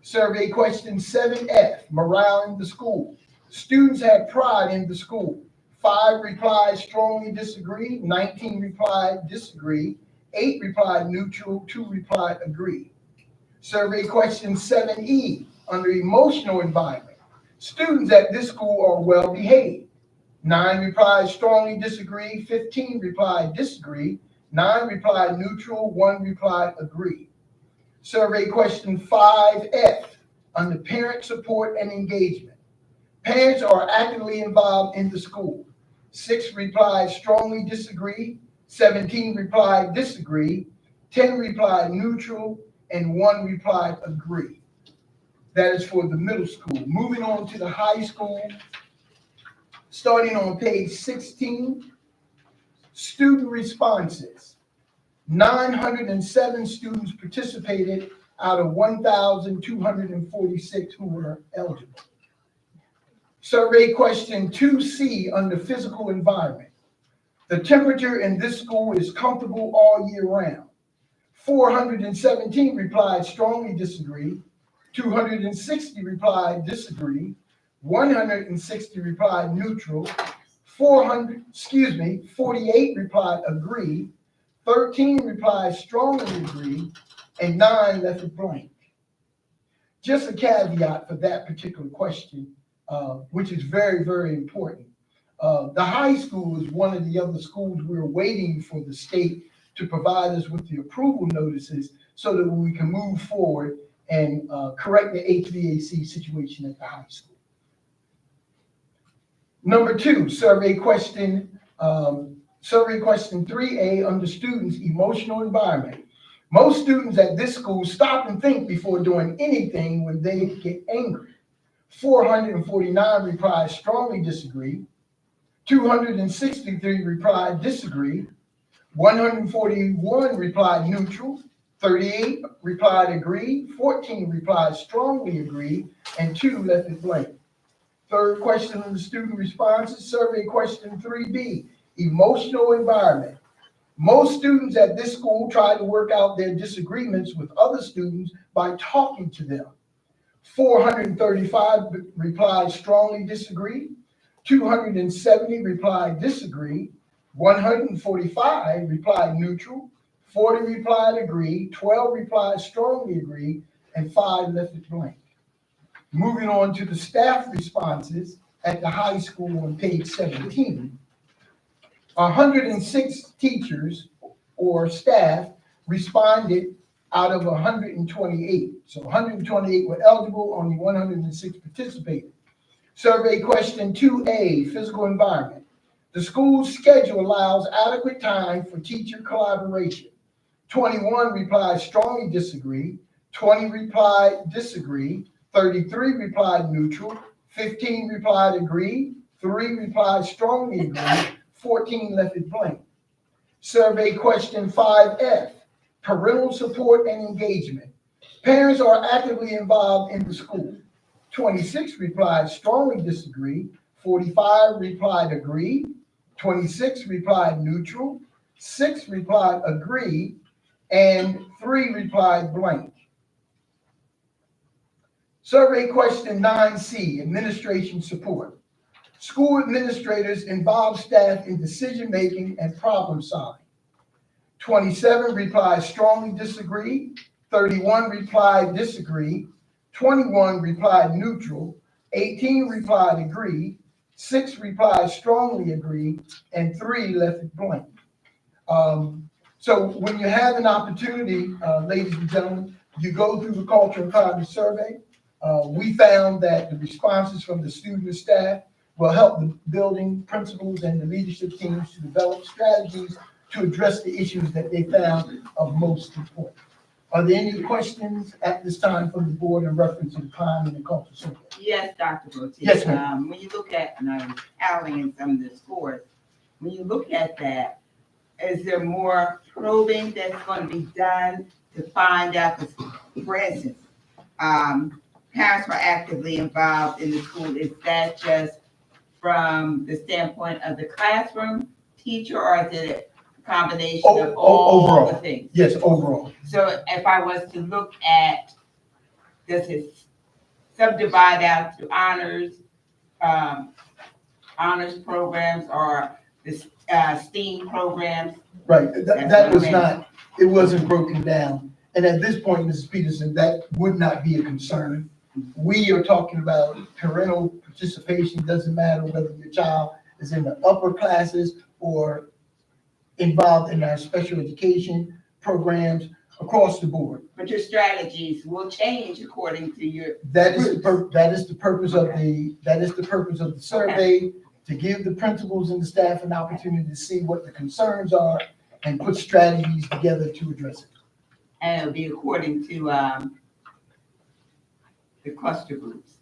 Survey question 7F, morale in the school. Students had pride in the school. 5 replied strongly disagree, 19 replied disagree, 8 replied neutral, 2 replied agree. Survey question 7E, under emotional environment. Students at this school are well behaved. 9 replied strongly disagree, 15 replied disagree, 9 replied neutral, 1 replied agree. Survey question 5F, under parent support and engagement. Parents are actively involved in the school. 6 replied strongly disagree, 17 replied disagree, 10 replied neutral, and 1 replied agree. That is for the middle school. Moving on to the high school, starting on page 16, student responses. 907 students participated out of 1,246 who were eligible. Survey question 2C under physical environment. The temperature in this school is comfortable all year round. 417 replied strongly disagree, 260 replied disagree, 160 replied neutral, 48 replied agree, 13 replied strongly agree, and 9 left it blank. Just a caveat for that particular question, which is very, very important. The high school is one of the other schools we're waiting for the state to provide us with the approval notices so that we can move forward and correct the HVAC situation at the high school. Number 2, survey question 3A under students' emotional environment. Most students at this school stop and think before doing anything when they get angry. 449 replied strongly disagree, 263 replied disagree, 141 replied neutral, 38 replied agree, 14 replied strongly agree, and 2 left it blank. Third question on the student responses, survey question 3B, emotional environment. Most students at this school try to work out their disagreements with other students by talking to them. 435 replied strongly disagree, 270 replied disagree, 145 replied neutral, 40 replied agree, 12 replied strongly agree, and 5 left it blank. Moving on to the staff responses at the high school on page 17. 106 teachers or staff responded out of 128. So 128 were eligible, only 106 participated. Survey question 2A, physical environment. The school's schedule allows adequate time for teacher collaboration. 21 replied strongly disagree, 20 replied disagree, 33 replied neutral, 15 replied agree, 3 replied strongly agree, 14 left it blank. Survey question 5F, parental support and engagement. Parents are actively involved in the school. 26 replied strongly disagree, 45 replied agree, 26 replied neutral, 6 replied agree, and 3 replied blank. Survey question 9C, administration support. School administrators involve staff in decision-making and problem solving. 27 replied strongly disagree, 31 replied disagree, 21 replied neutral, 18 replied agree, 6 replied strongly agree, and 3 left it blank. So when you have an opportunity, ladies and gentlemen, you go through the culture and climate survey. We found that the responses from the student and staff will help the building principals and the leadership teams to develop strategies to address the issues that they found of most importance. Are there any questions at this time from the board in reference to the climate and culture survey? Yes, Dr. Boutique. Yes, ma'am. When you look at, and I was tallying some of the scores, when you look at that, is there more probing that's going to be done to find out, for instance, parents were actively involved in the school. Is that just from the standpoint of the classroom teacher, or is it a combination of all overall. the things? Yes, overall. So if I was to look at does it subdivide out to honors programs or the STEAM programs? Right, that was not, it wasn't broken down. And at this point, Mrs. Peterson, that would not be a concern. We are talking about parental participation. Doesn't matter whether your child is in the upper classes or involved in our special education programs across the board. But your strategies will change according to your. That is the purpose of the survey, to give the principals and the staff an opportunity to see what the concerns are and put strategies together to address it. And it'll be according to, the cluster groups.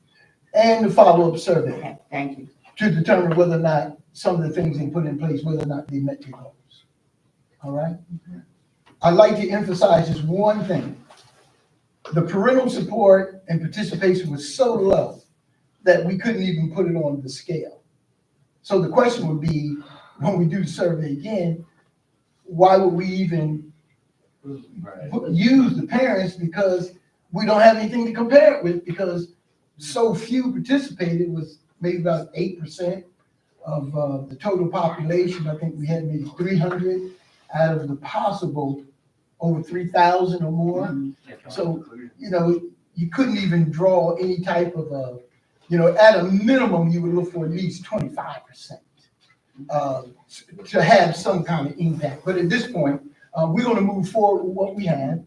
And the follow-up survey Okay, thank you. to determine whether or not some of the things they put in place, whether or not they met their goals. All right? I'd like to emphasize just one thing. The parental support and participation was so low that we couldn't even put it on the scale. So the question would be, when we do the survey again, why would we even use the parents? Because we don't have anything to compare it with, because so few participated. Was maybe about 8% of the total population. I think we had maybe 300 out of the possible over 3,000 or more. So, you couldn't even draw any type of at a minimum, you would look for at least 25% to have some kind of impact. But at this point, we're going to move forward with what we have.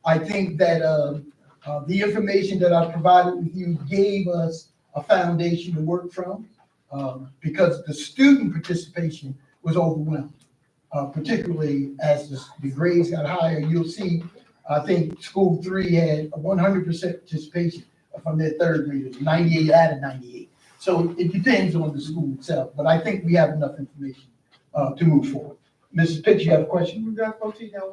I think that the information that I provided with you gave us a foundation to work from, because the student participation was overwhelming, particularly as the grades got higher. You'll see, I think school 3 had a 100% participation from their third graders, 98 out of 98. So it depends on the school itself, but I think we have enough information to move forward. Mrs. Pitts, you have a question? Now,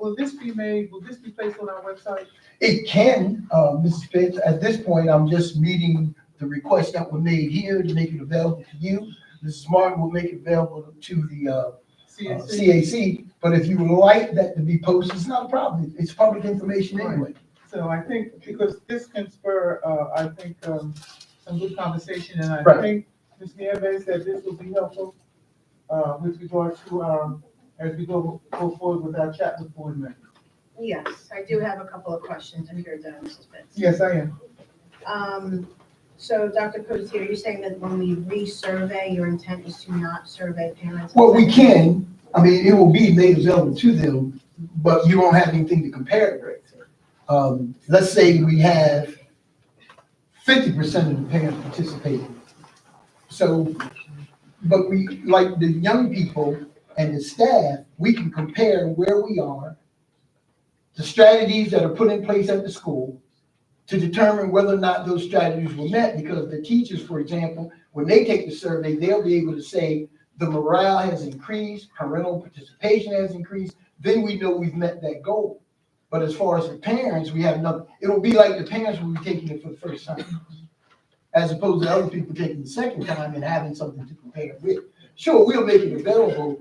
will this be placed on our website? It can, Mrs. Pitts. At this point, I'm just meeting the requests that were made here to make it available to you. Mrs. Martin will make it available to the CAC. But if you would like that to be posted, it's not a problem. It's public information anyway. So I think, because this can spur, some good conversation, and I Right. think, Ms. Nieves, that this will be helpful, with regard to, as we go forward with our chat with board members. Yes, I do have a couple of questions, if you're done, Mrs. Pitts. Yes, I am. So Dr. Pelletier, you're saying that when we resurvey, your intent is to not survey parents? Well, we can. I mean, it will be made available to them, but you won't have anything to compare it with. Let's say we have 50% of the parents participating. So, but we, like the young people and the staff, we can compare where we are, the strategies that are put in place at the school, to determine whether or not those strategies were met. Because the teachers, for example, when they take the survey, they'll be able to say the morale has increased, parental participation has increased, then we know we've met that goal. But as far as the parents, we have nothing. It'll be like the parents will be taking it for the first time, as opposed to other people taking the second time and having something to compare with. Sure, we'll make it available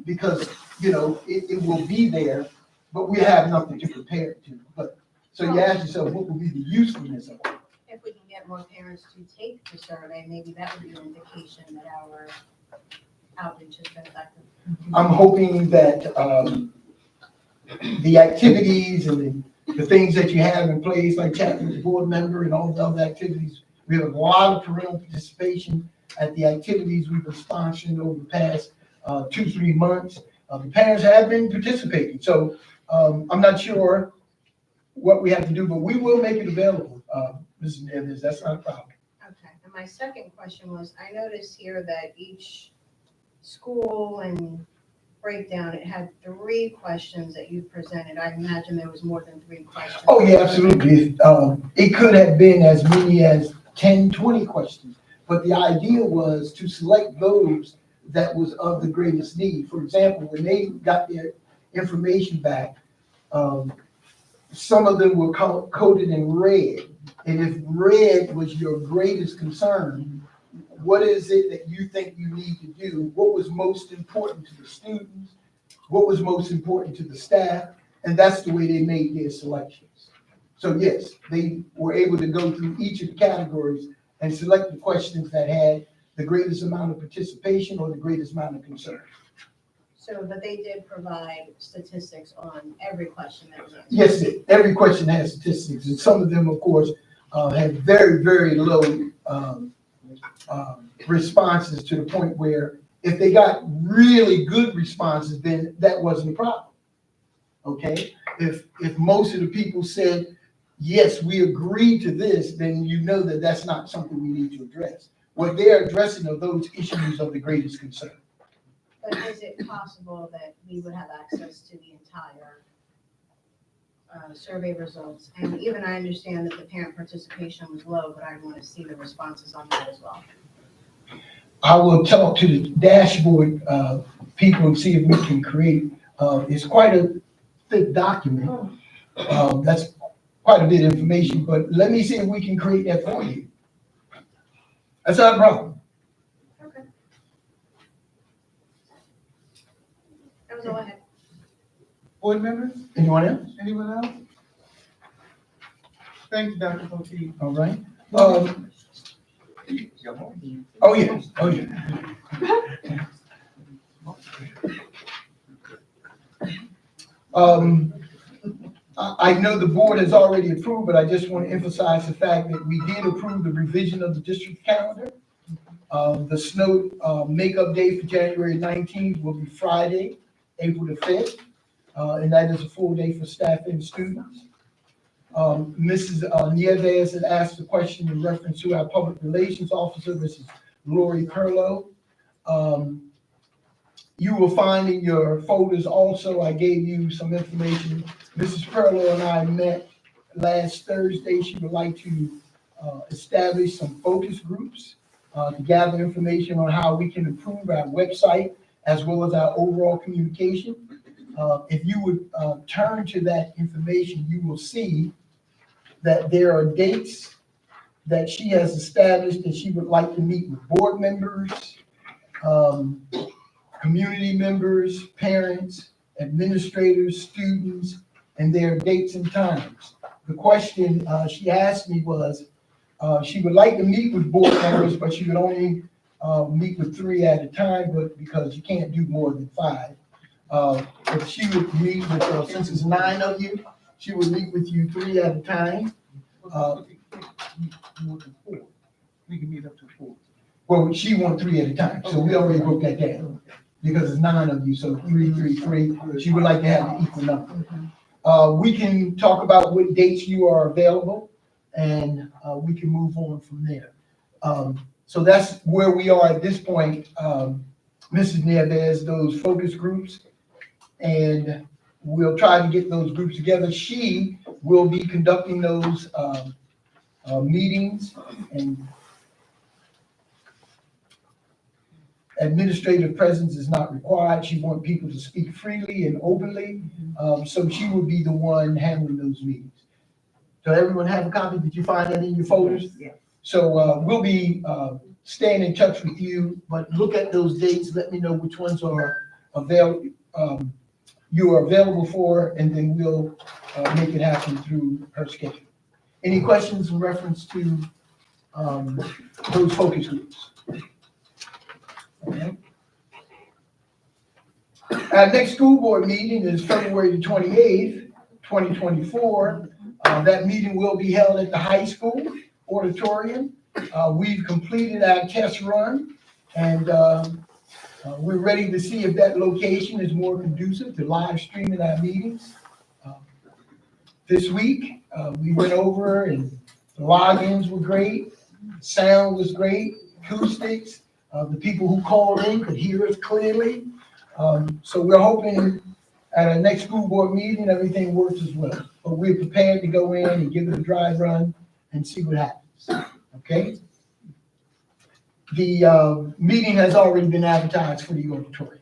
because, it will be there, but we have nothing to compare it to. But so you ask yourself, what would be the usefulness of it? If we can get more parents to take the survey, maybe that would be an indication that our outreach has been effective. I'm hoping that the activities and the things that you have in place, like chatting with the board member and all the other activities, we have a lot of parental participation at the activities we've been sponsoring over the past 2-3 months. The parents have been participating. So I'm not sure what we have to do, but we will make it available, Mrs. Nieves. That's not a problem. Okay, and my second question was, I noticed here that each school and breakdown, it had 3 questions that you presented. I imagine there was more than 3 questions. Oh, yeah, absolutely. It could have been as many as 10, 20 questions, but the idea was to select those that was of the greatest need. For example, when they got their information back, some of them were coded in red. And if red was your greatest concern, what is it that you think you need to do? What was most important to the students? What was most important to the staff? And that's the way they made their selections. So yes, they were able to go through each of the categories and select the questions that had the greatest amount of participation or the greatest amount of concern. So, but they did provide statistics on every question that was answered. Yes, every question has statistics, and some of them, of course, had very, very low responses, to the point where if they got really good responses, then that wasn't a problem. Okay, if most of the people said, yes, we agree to this, then you know that that's not something we need to address. What they're addressing are those issues of the greatest concern. But is it possible that we would have access to the entire survey results? And even I understand that the parent participation was low, but I want to see the responses on that as well. I will talk to the dashboard people and see if we can create, it's quite a thick document. That's quite a bit of information, but let me see if we can create that for you. That's not a problem. Okay. That was all I had. Board members, Anyone else? anyone else? Thank you, Dr. Poteet. All right. Oh, yeah, oh, yeah. I know the board has already approved, but I just want to emphasize the fact that we did approve the revision of the district calendar. The snow makeup day for January 19th will be Friday, April the 5th, and that is a full day for staff and students. Mrs. Nieves had asked a question in reference to our public relations officer, Mrs. Lori Perlow. You will find in your folders also, I gave you some information. Mrs. Perlow and I met last Thursday. She would like to establish some focus groups to gather information on how we can improve our website as well as our overall communication. If you would turn to that information, you will see that there are dates that she has established that she would like to meet with board members, community members, parents, administrators, students, and their dates and times. The question she asked me was, she would like to meet with board members, but she would only meet with 3 at a time, but because you can't do more than 5. If she would meet with, since it's 9 of you, she would meet with you 3 at a time. More than 4. We can meet up to 4. Well, she wants 3 at a time, so we already broke that down. Because it's 9 of you, so 3, 3, 3. She would like to have an equal number. We can talk about what dates you are available, and we can move on from there. So that's where we are at this point. Mrs. Nieves, those focus groups, and we'll try to get those groups together. She will be conducting those meetings, and administrative presence is not required. She wants people to speak freely and openly. So she will be the one handling those meetings. So everyone have a copy? Did you find that in your folders? Yeah. So we'll be staying in touch with you, but look at those dates. Let me know which ones are available. You are available for, and then we'll make it happen through her schedule. Any questions in reference to those focus groups? Okay. Our next school board meeting is February the 28th, 2024. That meeting will be held at the high school auditorium. We've completed our test run, and we're ready to see if that location is more conducive to live streaming our meetings. This week, we went over, and the logins were great, sound was great, acoustics. The people who called in could hear us clearly. So we're hoping at our next school board meeting, everything works as well. But we're prepared to go in and give it a dry run and see what happens. Okay? The meeting has already been advertised for the auditorium.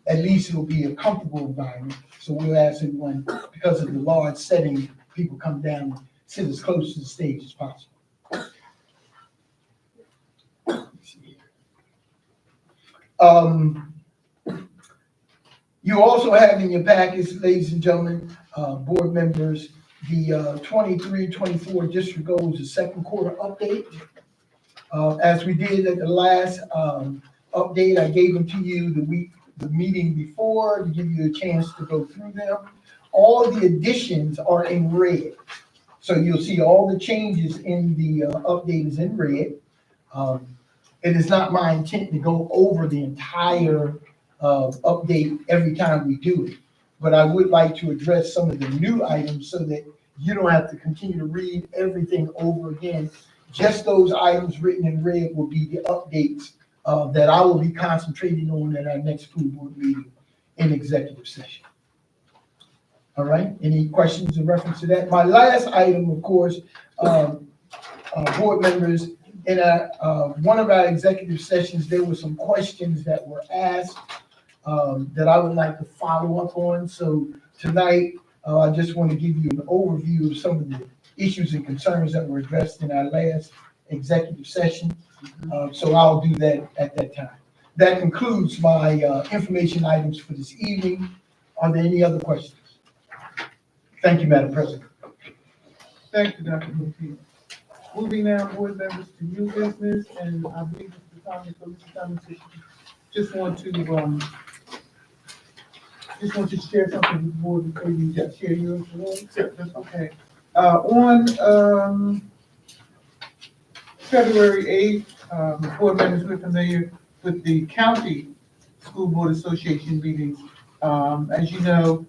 At least it'll be a comfortable environment. So we'll ask everyone, because of the large setting, people come down and sit as close to the stage as possible. You also have in your packets, ladies and gentlemen, board members, the 23-24 district goals, the second quarter update. As we did at the last update, I gave them to you the meeting before to give you a chance to go through them. All the additions are in red. So you'll see all the changes in the update is in red. It is not my intent to go over the entire update every time we do it, but I would like to address some of the new items so that you don't have to continue to read everything over again. Just those items written in red will be the updates that I will be concentrating on at our next school board meeting in executive session. All right, any questions in reference to that? My last item, of course, board members, in one of our executive sessions, there were some questions that were asked that I would like to follow up on. So tonight, I just want to give you an overview of some of the issues and concerns that were addressed in our last executive session. So I'll do that at that time. That concludes my information items for this evening. Are there any other questions? Thank you, Madam President. Thank you, Dr. Boutique. Moving now, board members, to new business, and I believe Mr. Thomas, just want to share something with the board before you share yours. Yeah, that's okay. On February 8th, the board members were familiar with the county school board association meetings. As you know,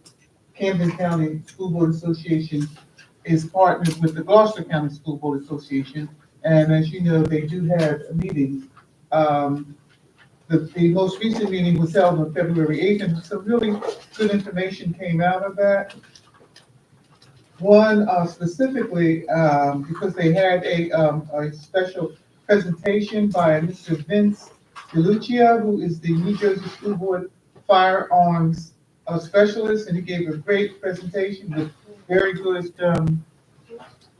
Camden County School Board Association is partnered with the Gloucester County School Board Association, and as you know, they do have meetings. The most recent meeting was held on February 8th, and some really good information came out of that. One specifically, because they had a special presentation by Mr. Vince DeLucia, who is the New Jersey School Board firearms specialist, and he gave a great presentation with very good,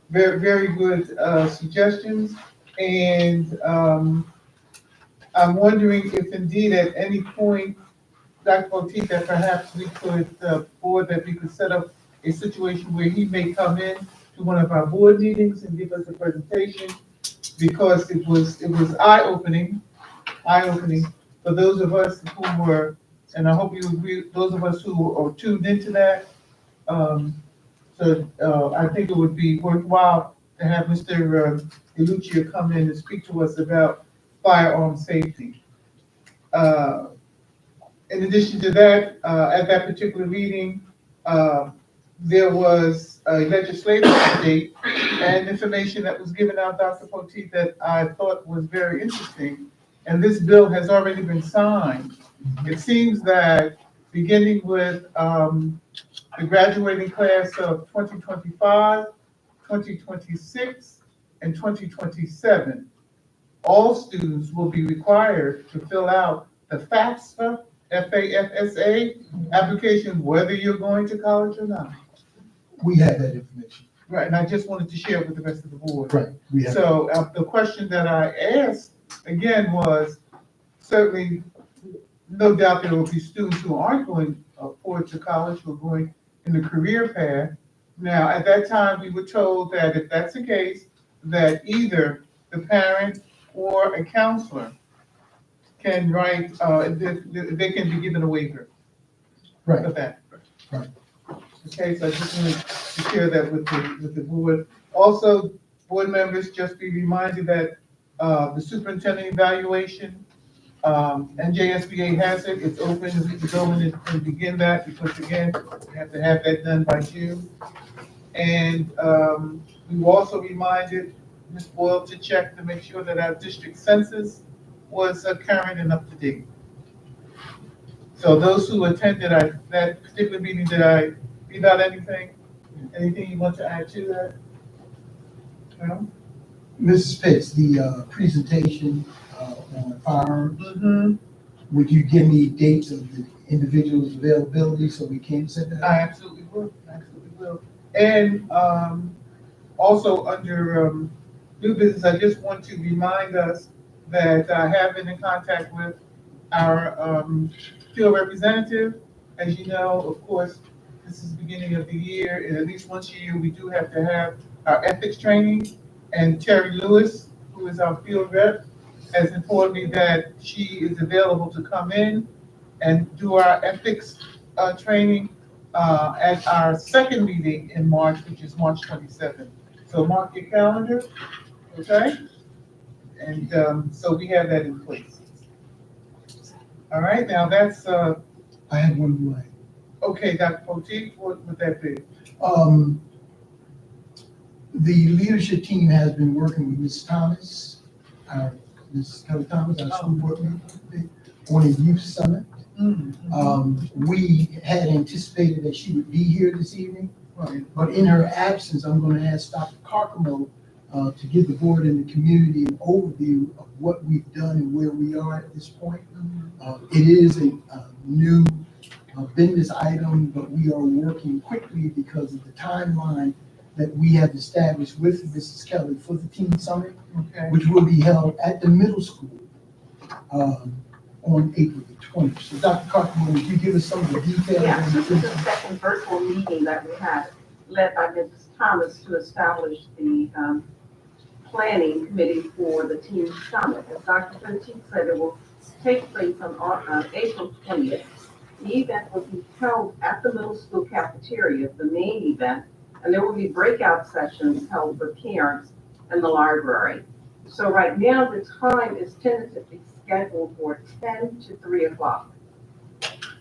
very good suggestions. And I'm wondering if indeed at any point, Dr. Boutique, that perhaps we could, board, that we could set up a situation where he may come in to one of our board meetings and give us a presentation, because it was eye-opening for those of us who were, and I hope you agree, those of us who are tuned into that. So I think it would be worthwhile to have Mr. DeLucia come in and speak to us about firearm safety. In addition to that, at that particular meeting, there was a legislative update and information that was given out, Dr. Poteet, that I thought was very interesting. And this bill has already been signed. It seems that beginning with the graduating class of 2025, 2026, and 2027, all students will be required to fill out the FAFSA, F-A-F-S-A application, whether you're going to college or not. We have that information. Right, and I just wanted to share it with the rest of the board. Right. We have So the question that I asked, again, was certainly, no doubt there will be students who aren't going forward to college, who are going in the career path. Now, at that time, we were told that if that's the case, that either the parent or a counselor can write, they can be given a waiver. Right. Of that. Right. Okay, so I just wanted to share that with the board. Also, board members, just be reminded that the superintendent evaluation, NJSBA has it, it's open, and we can go in and begin that, because again, we have to have that done by June. And we were also reminded, Ms. Boyle, to check to make sure that our district census was current and up to date. So those who attended that particular meeting, did I leave out anything? Anything you want to add to that? No? Mrs. Pitts, the presentation on firearms, would you give me dates of the individual's availability so we can set that? I absolutely will, And also under new business, I just want to remind us that I have been in contact with our field representative. As you know, of course, this is the beginning of the year, and at least once a year, we do have to have our ethics training. And Terry Lewis, who is our field rep, has informed me that she is available to come in and do our ethics training at our second meeting in March, which is March 27th. So mark your calendar, okay? And so we have that in place. All right, now that's, I had one more. okay, Dr. Poteet, what would that be? The leadership team has been working with Ms. Thomas, Ms. Kelly Thomas, our school board member, on a youth summit. We had anticipated that she would be here this evening, but in her absence, I'm going to ask Dr. Carcamo to give the board and the community an overview of what we've done and where we are at this point. It is a new business item, but we are working quickly because of the timeline that we have established with Mrs. Kelly for the Teen Summit, which will be held at the middle school on April the 20th. So Dr. Carpenter, would you give us some of the details? Yeah, this is the second virtual meeting that we had, led by Ms. Thomas, to establish the planning committee for the Teen Summit. As Dr. Poteet said, it will take place on April 20th. The event will be held at the middle school cafeteria, the main event, and there will be breakout sessions held for parents in the library. So right now, the time is tentatively scheduled for 10 to 3 o'clock.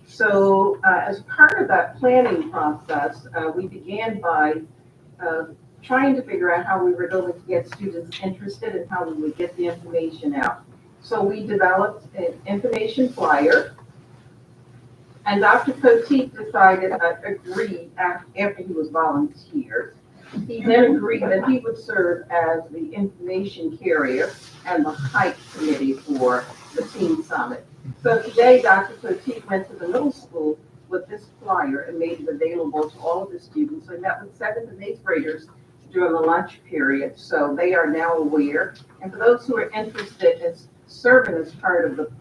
So as part of that planning process, we began by trying to figure out how we were going to get students interested and how we would get the information out. So we developed an information flyer, and Dr. Poteet agreed after he was volunteered. He then agreed that he would serve as the information carrier and the hype committee for the Teen Summit. So today, Dr. Poteet went to the middle school with this flyer and made it available to all of the students. We met with 7th and 8th graders during the lunch period, so they are now aware. And for those who are interested in serving as part of the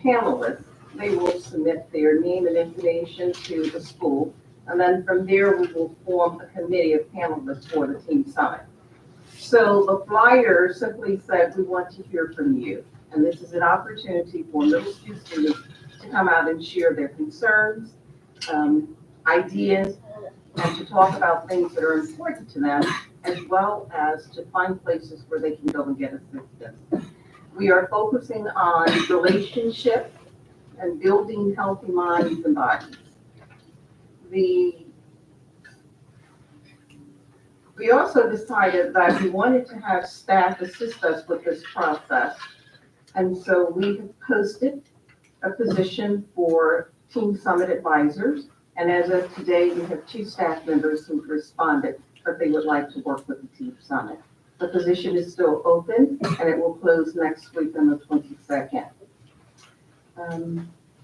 panelists, they will submit their name and information to the school. And then from there, we will form a committee of panelists for the Teen Summit. So the flyer simply said, we want to hear from you. And this is an opportunity for middle school students to come out and share their concerns, ideas, and to talk about things that are important to them, as well as to find places where they can go and get assistance. We are focusing on relationships and building healthy minds and bodies. We also decided that we wanted to have staff assist us with this process. And so we have posted a position for Teen Summit advisors. And as of today, we have 2 staff members who've responded that they would like to work with the Teen Summit. The position is still open and it will close next week on the 22nd.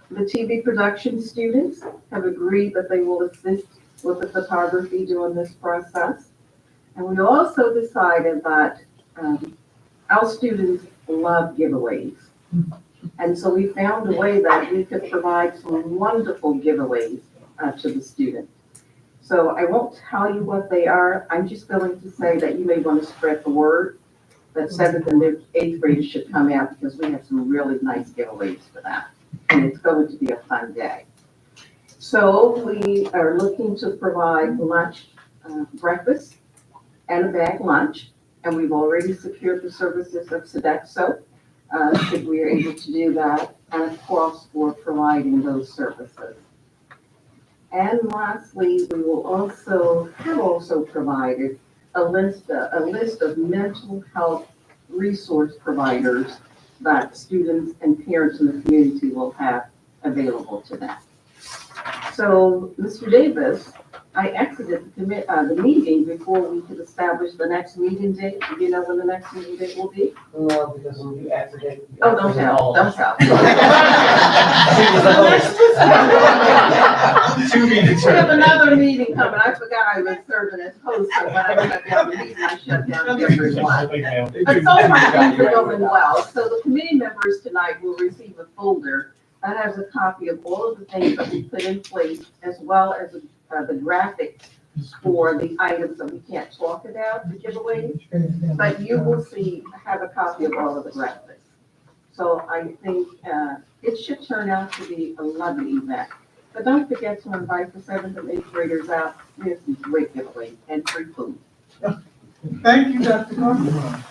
The TV production students have agreed that they will assist with the photography during this process. And we also decided that our students love giveaways. And so we found a way that we could provide some wonderful giveaways to the students. So I won't tell you what they are. I'm just going to say that you may want to spread the word that 7th and 8th graders should come out, because we have some really nice giveaways for that. And it's going to be a fun day. So we are looking to provide lunch, breakfast, and a bag lunch. And we've already secured the services of Sodexo, if we are able to do that, and of course, for providing those services. And lastly, we will also provided a list of mental health resource providers that students and parents in the community will have available to them. So, Mr. Davis, I exited the meeting before we could establish the next meeting date. Do you know when the next meeting date will be? No, because when you accident. Oh, don't tell, don't tell. 2 meetings. We have another meeting coming. I forgot I was serving as host, so when I shut down the meeting, I shut down everyone. But so far, things are going well. So the committee members tonight will receive a folder that has a copy of all of the things that we put in place, as well as the graphics for the items that we can't talk about, the giveaways, but you will have a copy of all of the graphics. So I think it should turn out to be a lovely event. But don't forget to invite the 7th and 8th graders out. There's some great giveaways and free food. Thank you, Dr. Carter.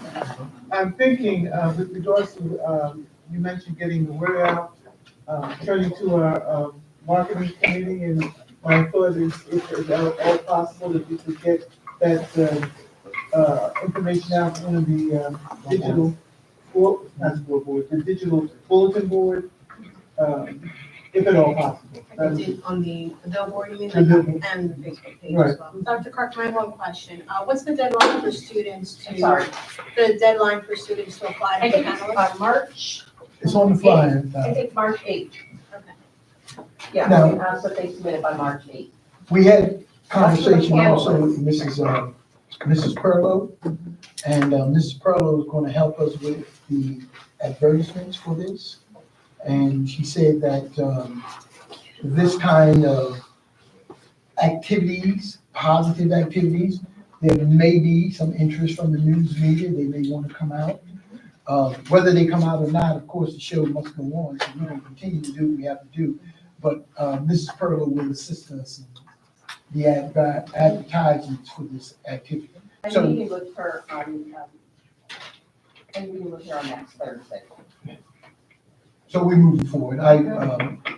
I'm thinking, with regards to, you mentioned getting the word out, turning to our marketing committee, and my thought is, if it's at all possible, if we could get that information out on the digital, not scoreboard, the digital bulletin board, if at all possible. It's on the billboard, you mean, The billboard. and the Facebook page Right. as well. Dr. Clark, I have one question. What's the deadline for students I'm sorry. the deadline for students to apply I to the think it's panelists? March, It's on the flyer. I think March 8th. Okay. Yeah, Now- I mean, that's what they submitted by March 8th. We had conversation That's also what with Mrs. Perlow, and Mrs. Perlow is going to help us with the advertisements for this. And she said that this kind of activities, positive activities, there may be some interest from the news media. They may want to come out. Whether they come out or not, of course, the show must go on, so we're going to continue to do what we have to do. But Mrs. Perlow will assist us in the advertisements for this activity. And So- we can look for, and we can look here on next Thursday. So we're moving forward.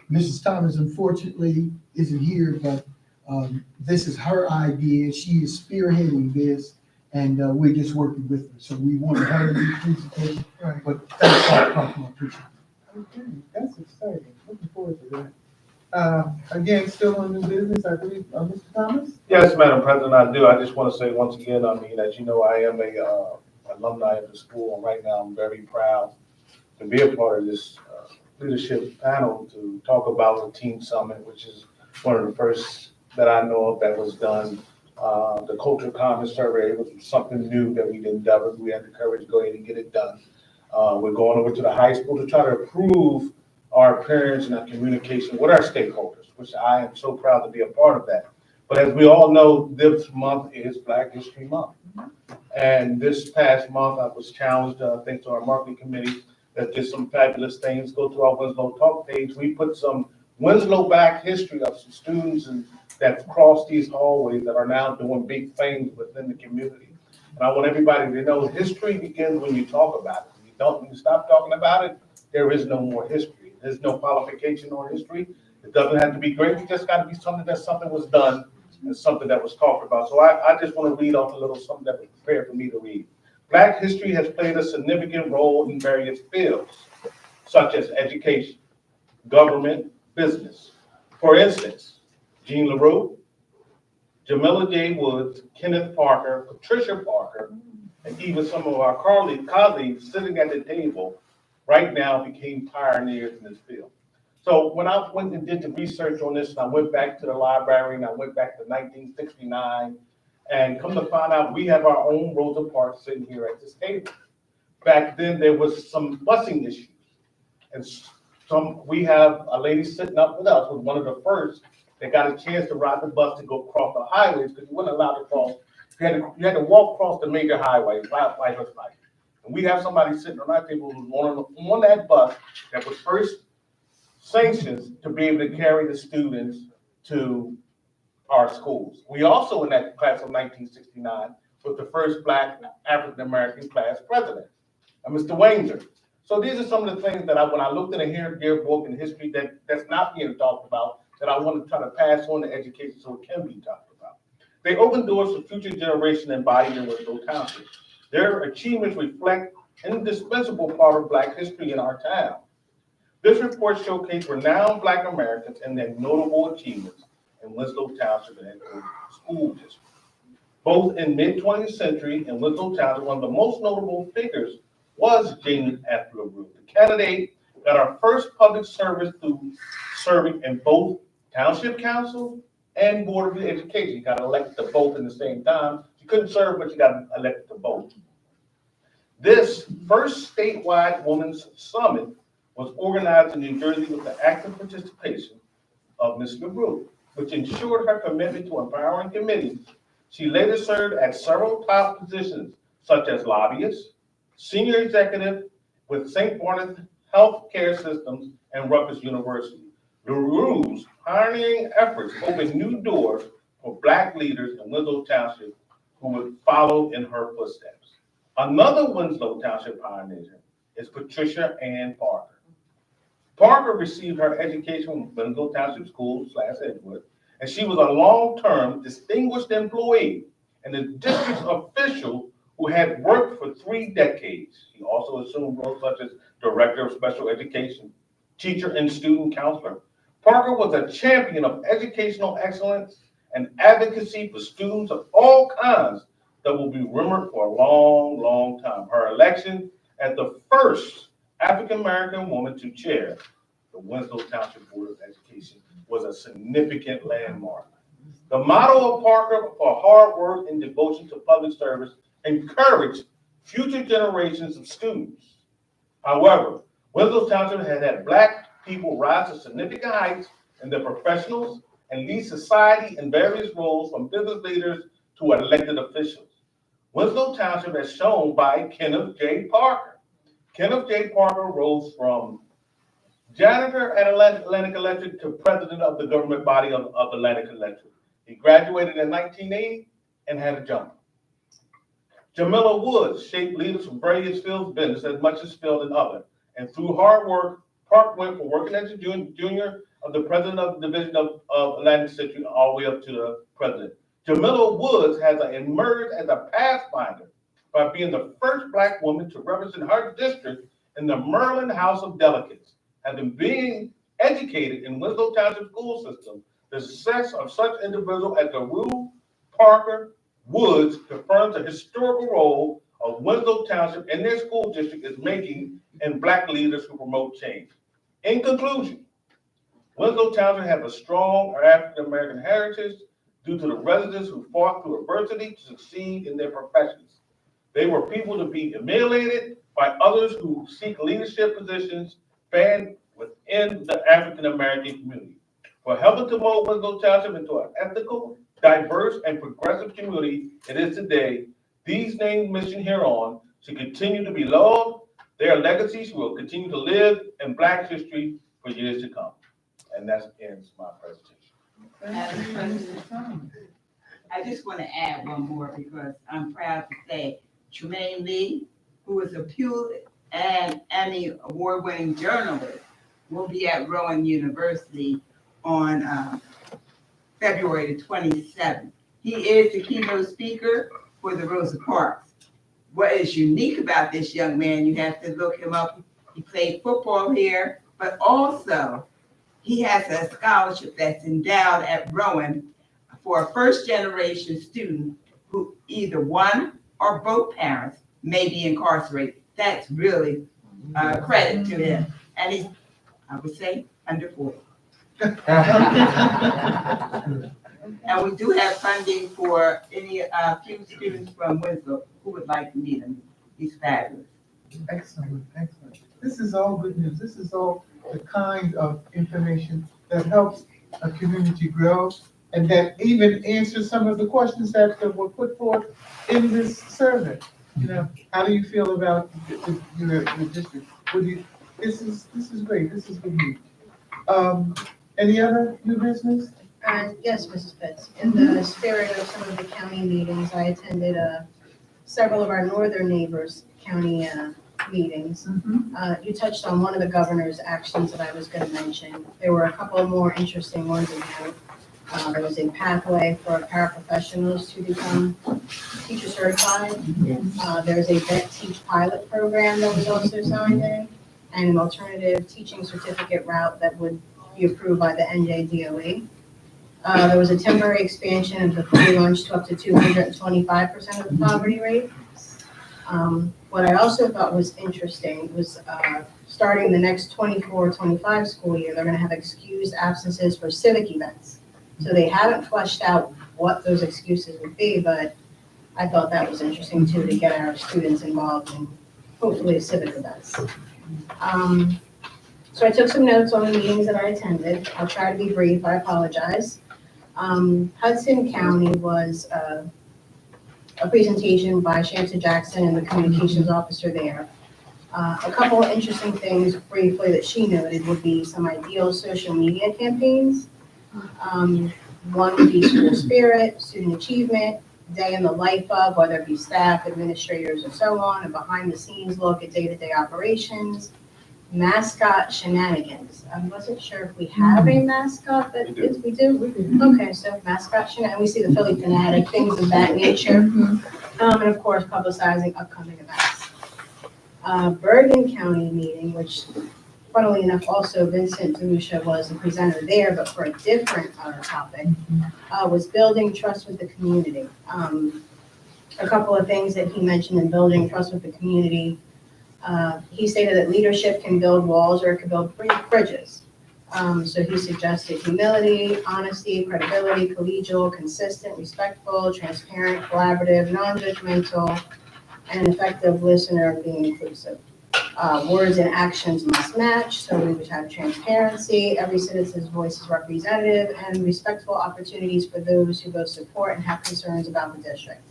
Mrs. Thomas unfortunately isn't here, but this is her idea. She is spearheading this, and we're just working with her. So we want her to do the presentation, but thanks, Dr. Parker, I appreciate it. Okay, that's exciting. Looking forward to that. Again, still on new business, I believe, Mr. Thomas? Yes, Madam President, I do. I just want to say once again, I mean, as you know, I am a alumni of the school, and right now I'm very proud to be a part of this leadership panel to talk about the Teen Summit, which is one of the first that I know of that was done. The Culture Commons Survey was something new that we endeavored. We had the courage to go ahead and get it done. We're going over to the high school to try to improve our appearance and our communication with our stakeholders, which I am so proud to be a part of that. But as we all know, this month is Black History Month. And this past month, I was challenged, thanks to our marketing committee, that did some fabulous things. Go to our Winslow Talk page. We put some Winslow Black history of some students and that crossed these hallways that are now doing big things within the community. And I want everybody to know history begins when you talk about it. When you stop talking about it, there is no more history. There's no qualification or history. It doesn't have to be great. It just got to be something that something was done and something that was talked about. So I just want to read off a little something that was prepared for me to read. Black history has played a significant role in various fields, such as education, government, business. For instance, Jean LaRue, Jamila J. Woods, Kenneth Parker, Patricia Parker, and even some of our colleagues sitting at the table right now became pioneers in this field. So when I went and did the research on this, and I went back to the library, and I went back to 1969, and come to find out, we have our own Rosa Parks sitting here at this table. Back then, there was some busing issues. And we have a lady sitting up with us, was one of the first that got a chance to ride the bus to go across the highways, because you weren't allowed to cross. You had to walk across the major highways, like. And we have somebody sitting on our table who's on that bus that was first sanctioned to be able to carry the students to our schools. We also, in that class of 1969, was the first Black African-American class president, Mr. Wanger. So these are some of the things that when I looked in a yearbook in history that's not being talked about, that I want to try to pass on to education so it can be talked about. They open doors for future generation embodied in Winslow Township. Their achievements reflect an indispensable part of Black history in our town. This report showcased renowned Black Americans and their notable achievements in Winslow Township and school district. Both in mid-20th century and Winslow Township, one of the most notable figures was Jamie F. LaRue, the candidate got our first public service through serving in both Township Council and Board of Education. You got elected to both in the same time. You couldn't serve, but you got elected to both. This first statewide Women's Summit was organized in New Jersey with the active participation of Ms. LaRue. which ensured her commitment to empowering committees. She later served at several top positions, such as lobbyist, senior executive with St. Barnabas Health Care Systems and Rutgers University. LaRue's pioneering efforts opened new doors for Black leaders in Winslow Township who would follow in her footsteps. Another Winslow Township pioneer is Patricia Ann Parker. Parker received her education from Winslow Township School / Edgewood, and she was a long-term distinguished employee and the district's official who had worked for 3 decades. She also assumed roles such as Director of Special Education, teacher and student counselor. Parker was a champion of educational excellence and advocacy for students of all kinds that will be remembered for a long, long time. Her election as the first African-American woman to chair the Winslow Township Board of Education was a significant landmark. The motto of Parker for hard work and devotion to public service encouraged future generations of students. However, Winslow Township has had Black people rise to significant heights in their professionals and lead society in various roles, from business leaders to elected officials. Winslow Township is shown by Kenneth J. Parker. Kenneth J. Parker rose from janitor at Atlantic Electric to president of the government body of Atlantic Electric. He graduated in 1980 and had a job. Jamila Woods shaped leaders from various fields of business as much as field and other. And through hard work, Park went from working as a junior of the president of the division of Atlantic City all the way up to the president. Jamila Woods has emerged as a pathfinder by being the first Black woman to represent her district in the Maryland House of Delegates. Having been educated in Winslow Township school system, the success of such individuals as LaRue, Parker, Woods confirms the historical role of Winslow Township and their school district is making in Black leaders who promote change. In conclusion, Winslow Township has a strong African-American heritage due to the residents who fought through adversity to succeed in their professions. They were people to be emulated by others who seek leadership positions found within the African-American community. For helping to mold Winslow Township into an ethical, diverse, and progressive community it is today, these names mentioned hereon should continue to be loved. Their legacies will continue to live in Black history for years to come. And that ends my presentation. Madam President, I just want to add one more because I'm proud to say Tremaine Lee, who is a Pulitzer and Emmy award-winning journalist, will be at Rowan University on February the 27th. He is the keynote speaker for the Rosa Parks. What is unique about this young man, you have to look him up. He played football here, but also he has a scholarship that's endowed at Rowan for a first-generation student who either one or both parents may be incarcerated. That's really credit to him. And he's, I would say, under 40. And we do have funding for any few students from Winslow who would like to meet him. He's fabulous. Excellent, excellent. This is all good news. This is all the kind of information that helps a community grow and that even answers some of the questions that were put forth in this survey. You know, how do you feel about your district? This is great. This is good news. Any other new business? Yes, Mrs. Pitts. In the spirit of some of the county meetings, I attended several of our northern neighbors' county meetings. You touched on one of the governor's actions that I was going to mention. There were a couple more interesting ones in there. There was a pathway for paraprofessionals to become teacher certified. There's a vet teach pilot program that was also signed in, and an alternative teaching certificate route that would be approved by the NJDOE. There was a temporary expansion of the free lunch to up to 225% of the poverty rate. What I also thought was interesting was starting the next 24-25 school year, they're going to have excused absences for civic events. So they haven't fleshed out what those excuses would be, but I thought that was interesting too, to get our students involved in hopefully civic events. So I took some notes on the meetings that I attended. I'll try to be brief, I apologize. Hudson County was a presentation by Shanta Jackson and the communications officer there. A couple of interesting things briefly that she noted would be some ideal social media campaigns. One would be school spirit, student achievement, day in the life of, whether it be staff, administrators, or so on, a behind the scenes look at day-to-day operations, mascot shenanigans. I wasn't sure if we have a mascot, but we do. Okay, so mascot shenanigans, we see the Philly fanatic, things of that nature. And of course, publicizing upcoming events. Bergen County meeting, which funnily enough, also Vincent DeLucia was the presenter there, but for a different topic, was building trust with the community. A couple of things that he mentioned in building trust with the community. He stated that leadership can build walls or it can build bridges. So he suggested humility, honesty, credibility, collegial, consistent, respectful, transparent, collaborative, non-judgmental, and effective listener being inclusive. Words and actions must match, so we would have transparency, every citizen's voice is representative, and respectful opportunities for those who both support and have concerns about the district.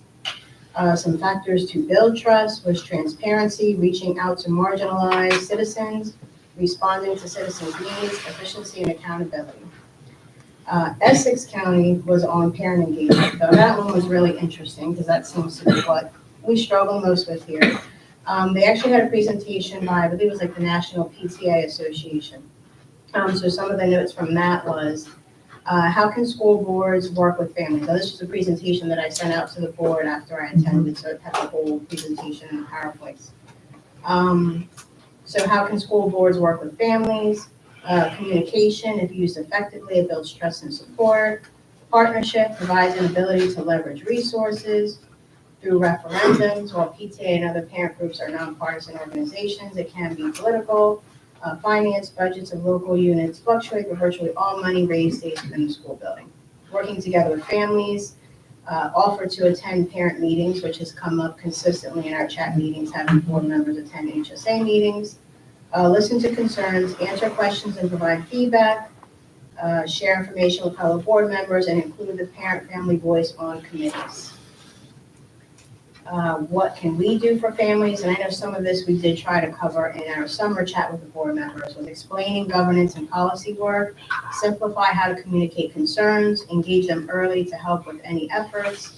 Some factors to build trust was transparency, reaching out to marginalized citizens, responding to citizens' needs, efficiency, and accountability. Essex County was on parent engagement, though that one was really interesting because that seems to be what we struggle most with here. They actually had a presentation by, I believe it was like the National PTA Association. So some of the notes from that was, how can school boards work with families? Now, this was a presentation that I sent out to the board after I attended, so it had the whole presentation in PowerPoints. So how can school boards work with families? Communication, if used effectively, it builds trust and support. Partnership provides an ability to leverage resources. Through referendums, while PTA and other parent groups are nonpartisan organizations, it can be political. Finance budgets of local units fluctuate, but virtually all money raised stays within the school building. Working together with families, offer to attend parent meetings, which has come up consistently in our chat meetings, having board members attend HSA meetings. Listen to concerns, answer questions, and provide feedback. Share information with fellow board members, and include the parent-family voice on committees. What can we do for families? And I know some of this we did try to cover in our summer chat with the board members, was explaining governance and policy work, simplify how to communicate concerns, engage them early to help with any efforts,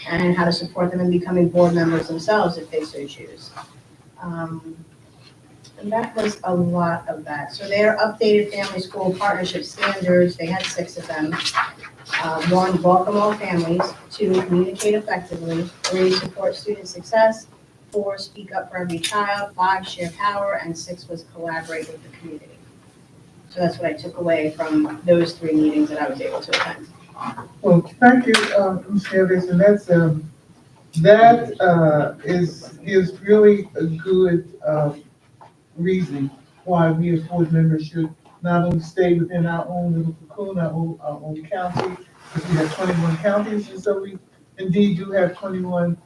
and how to support them in becoming board members themselves if they so choose. And that was a lot of that. So their updated family school partnership standards, they had 6 of them. 1, welcome all families. 2, communicate effectively. 3, support student success. 4, speak up for every child. 5, share power. And 6 was collaborate with the community. So that's what I took away from those 3 meetings that I was able to attend. Well, thank you, Ms. Davis, and is really a good reason why we as board members should not only stay within our own little cocoon, our own county, because we have 21 counties, and so we indeed do have 21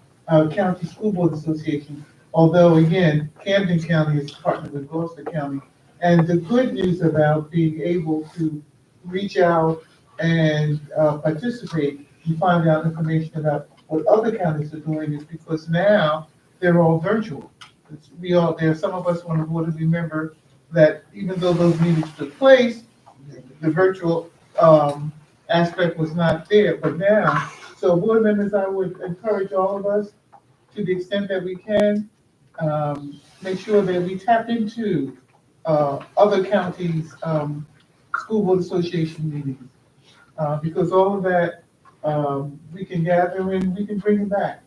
county school board associations. Although again, Camden County is partnered with Gloucester County, and the good news about being able to reach out and participate and find out information about what other counties are doing is because now they're all virtual. There are some of us on the board who remember that even though those meetings took place, the virtual aspect was not there, but now, so board members, I would encourage all of us, to the extent that we can, make sure that we tap into other counties' school board association meetings, because all of that we can gather and we can bring it back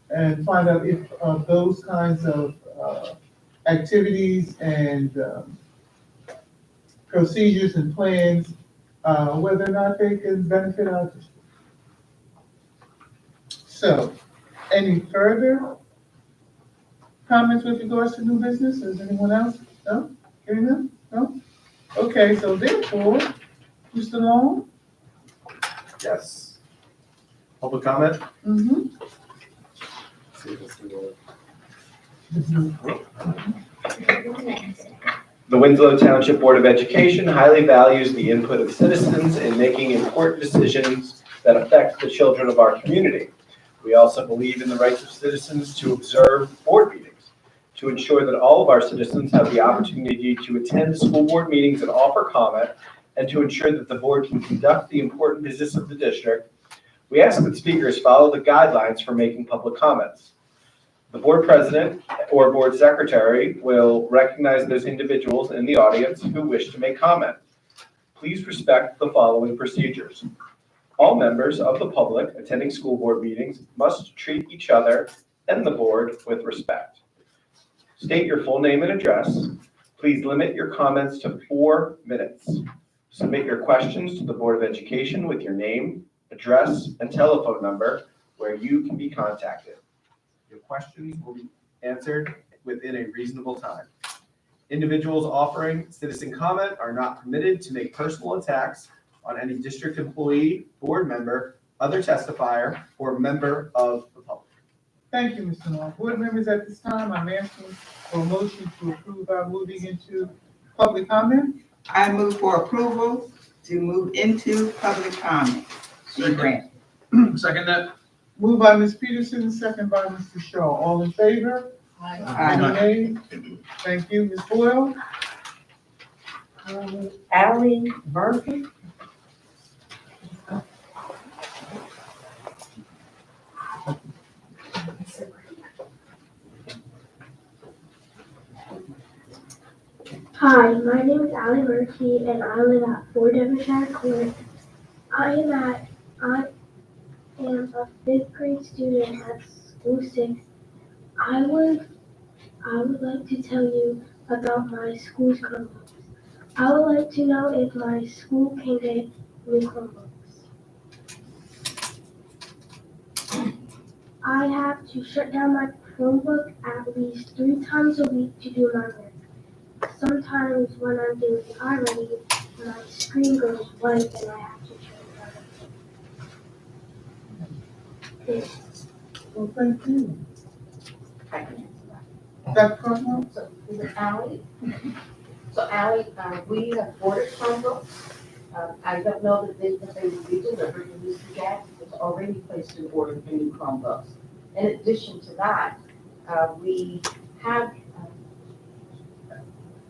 and find out if those kinds of activities and procedures and plans, whether or not they can benefit our district. So, any further comments with regards to new business? Is anyone else? No? Hearing them? No? Okay, so therefore, Mr. Long? Yes. Public comment? Mm-hmm. See if it's the The Winslow Township Board of Education highly values the input of citizens in making important decisions that affect the children of our community. We also believe in the rights of citizens to observe board meetings, to ensure that all of our citizens have the opportunity to attend school board meetings and offer comment, and to ensure that the board can conduct the important business of the district. We ask that speakers follow the guidelines for making public comments. The board president or board secretary will recognize those individuals in the audience who wish to make comment. Please respect the following procedures. All members of the public attending school board meetings must treat each other and the board with respect. State your full name and address. Please limit your comments to 4 minutes. Submit your questions to the Board of Education with your name, address, and telephone number where you can be contacted. Your questions will be answered within a reasonable time. Individuals offering citizen comment are not permitted to make personal attacks on any district employee, board member, other testifier, or member of the public. Thank you, Mr. Long. Board members, at this time, I'm asking for a motion to approve our moving into public comment. I move for approval to move into public comment. Grant. Second that? Moved by Ms. Peterson, second by Mr. Shaw. All in favor? Aye. Any nays? Thank you, Ms. Boyle. Ally Murphy. Hi, my name is Allie Murphy and I live at 4 Devonshire Court. I am a 5th grade student at School 6. I would like to tell you about my school's Chromebooks. I would like to know if my school can get new Chromebooks. I have to shut down my Chromebook at least 3 times a week to do my work. Sometimes when I'm doing iReady, my screen goes white and I have to turn it on. Well, thank you. I can answer that. Dr. Cosmo? So, is it Ally? So Ally, we have ordered Chromebooks. I don't know that they will be delivered to Mr. Jack. It's already placed an order for new Chromebooks. In addition to that, we have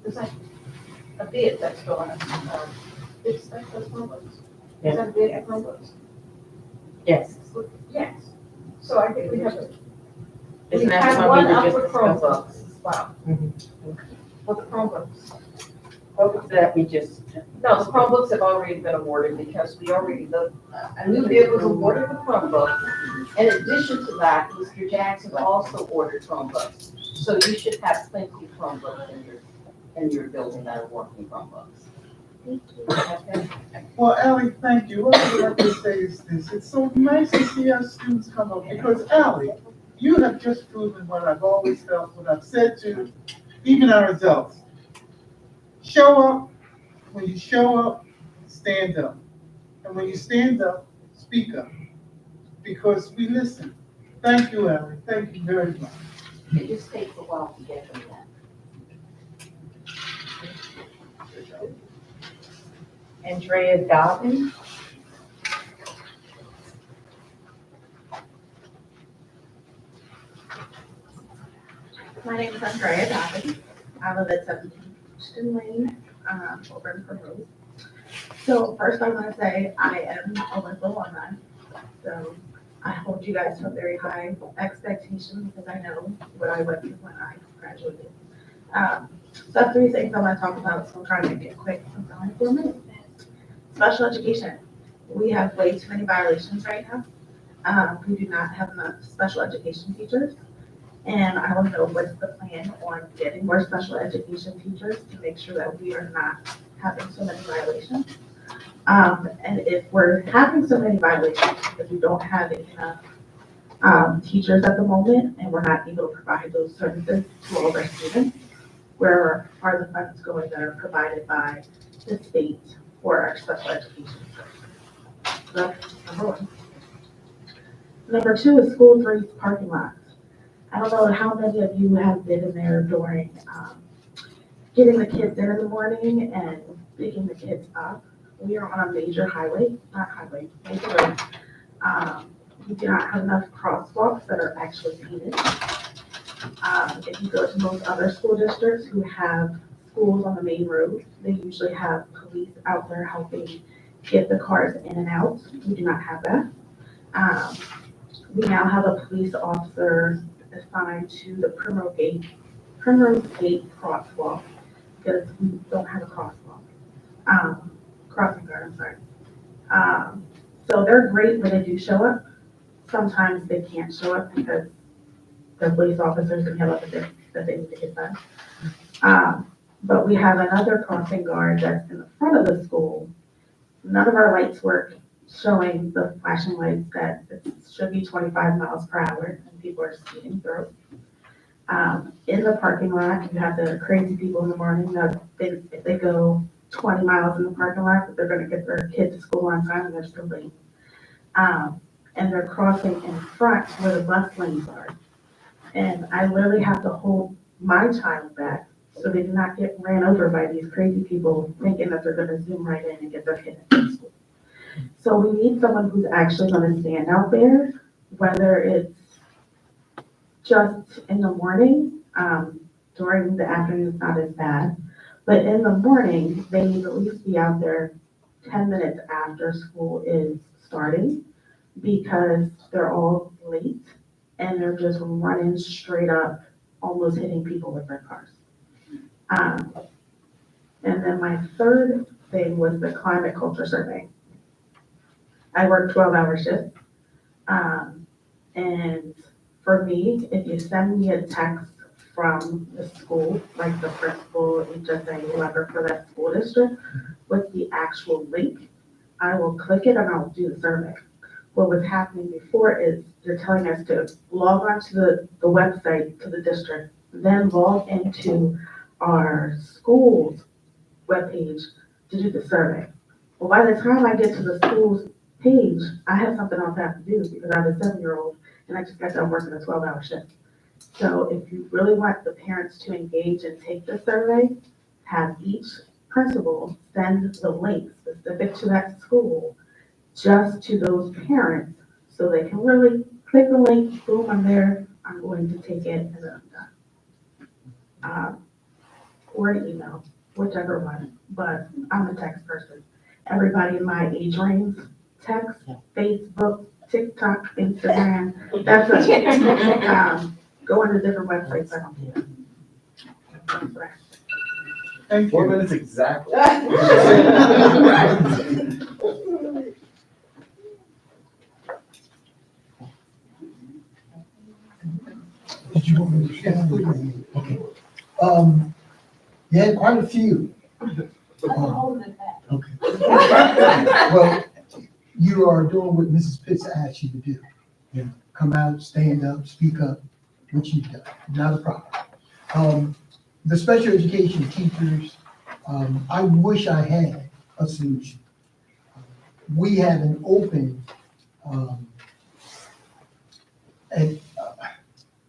there's like a bid that's going on. It's like those Chromebooks. Is that a bid for Chromebooks? Yes. Yes. So I think we have to. We Isn't that have the one one we up just for discussed? Chromebooks as well. For the Chromebooks. What was that we just? No, the Chromebooks have already been awarded because we already, a new bid was awarded for Chromebooks. In addition to that, Mr. Jackson also ordered Chromebooks. So you should have plenty of Chromebooks in your building that are working Chromebooks. Thank you. Okay? Well, Ally, thank you. What I would like to say is this. It's so nice to see our students come up because, Ally, you have just proven what I've always felt, what I've said to even our adults. Show up. When you show up, stand up. And when you stand up, speak up. Because we listen. Thank you, Ally. Thank you very much. It just takes a while to get them done. Andrea Dobbin. My name is Andrea Dobbin. I live at 17 Houston Lane, over in Peru. So first I want to say I am a Winslow alumni. So I hold you guys to a very high expectation because I know what I went through when I graduated. So I have 3 things I want to talk about, so I'm trying to make it quick. I'm only 4 minutes. Special education. We have way too many violations right now. We do not have enough special education teachers. And I want to know what's the plan on getting more special education teachers to make sure that we are not having so many violations. And if we're having so many violations because we don't have enough teachers at the moment and we're not able to provide those services to all of our students, where are the funds going that are provided by the state for our special education services? So that's number 1. Number 2 is School 3's parking lots. I don't know how many of you have been in there during getting the kids in the morning and picking the kids up. We are on a major highway, major road. We do not have enough crosswalks that are actually painted. If you go to most other school districts who have schools on the main road, they usually have police out there helping get the cars in and out. We do not have that. We now have a police officer assigned to the Primrose Gate crosswalk because we don't have a crosswalk. Crossing guard, I'm sorry. So they're great when they do show up. Sometimes they can't show up because the police officers have other things that they need to get done. But we have another crossing guard that's in the front of the school. None of our lights work, showing the flashing lights that it should be 25 miles per hour and people are speeding through. In the parking lot, you have the crazy people in the morning that if they go 20 miles in the parking lot, that they're gonna get their kid to school on time and they're still late. And they're crossing in front where the bus lanes are. And I literally have to hold my child back so they do not get ran over by these crazy people thinking that they're gonna zoom right in and get their kid into school. So we need someone who's actually gonna stand out there, whether it's just in the morning, during the afternoon it's not as bad, but in the morning, they need to at least be out there 10 minutes after school is starting because they're all late and they're just running straight up, almost hitting people with their cars. And then my third thing was the climate culture survey. I work 12-hour shifts. And for me, if you send me a text from the school, like the principal, HSA, whoever for that school district, with the actual link, I will click it and I'll do the survey. What was happening before is you're telling us to log on to the website to the district, then log into our school's webpage to do the survey. Well, by the time I get to the school's page, I have something else I have to do because I have a 7-year-old and I just got done working a 12-hour shift. So if you really want the parents to engage and take the survey, have each principal send the link specific to that school just to those parents so they can really click the link, boom, I'm there, I'm going to take it, and then I'm done. Or an email, whichever one, but I'm a text person. Everybody in my age range, text, Facebook, TikTok, Instagram, that's it. Going to different websites, I don't do that. Thank 4 you. minutes exactly. Did you want me to share? Okay. Yeah, quite a few. Okay. Well, you are doing what Mrs. Pitts asked you to do. You know, come out, stand up, speak up, which you've done, not a problem. The special education teachers, I wish I had a solution. We have an open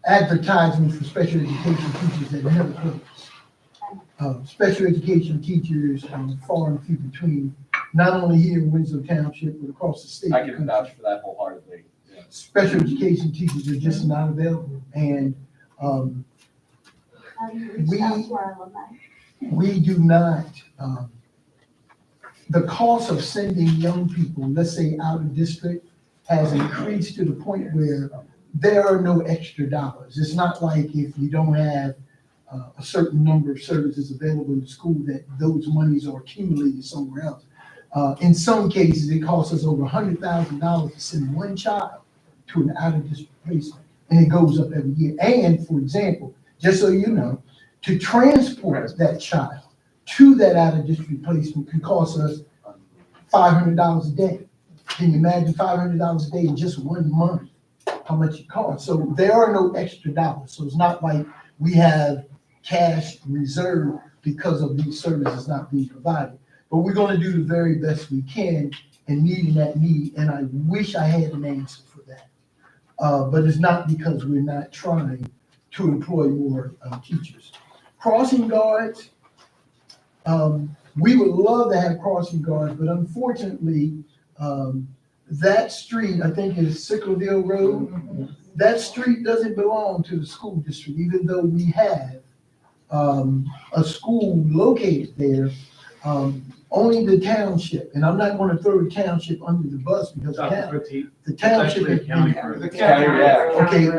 advertisement for special education teachers that never close. Special education teachers are far and few between, not only here in Winslow Township, but across the state. I can vouch for that wholeheartedly. Yeah. Special education teachers are just not available, and we do not, the cost of sending young people, let's say out of district, has increased to the point where there are no extra dollars. It's not like if you don't have a certain number of services available in the school that those monies are accumulated somewhere else. In some cases, it costs us over $100,000 to send one child to an out-of-district placement, and it goes up every year. And for example, just so you know, to transport that child to that out-of-district placement can cost us $500 a day. Can you imagine $500 a day in just 1 month, how much it costs? So there are no extra dollars. So it's not like we have cash reserved because of these services not being provided. But we're going to do the very best we can in meeting that need, and I wish I had an answer for that. But it's not because we're not trying to employ more teachers. Crossing guards, We would love to have crossing guards, but unfortunately, that street, I think is Sickleville Road, that street doesn't belong to the school district, even though we have a school located there. Only the township, and I'm not gonna throw the township under the bus because the township. Actually, county has been- road. Okay,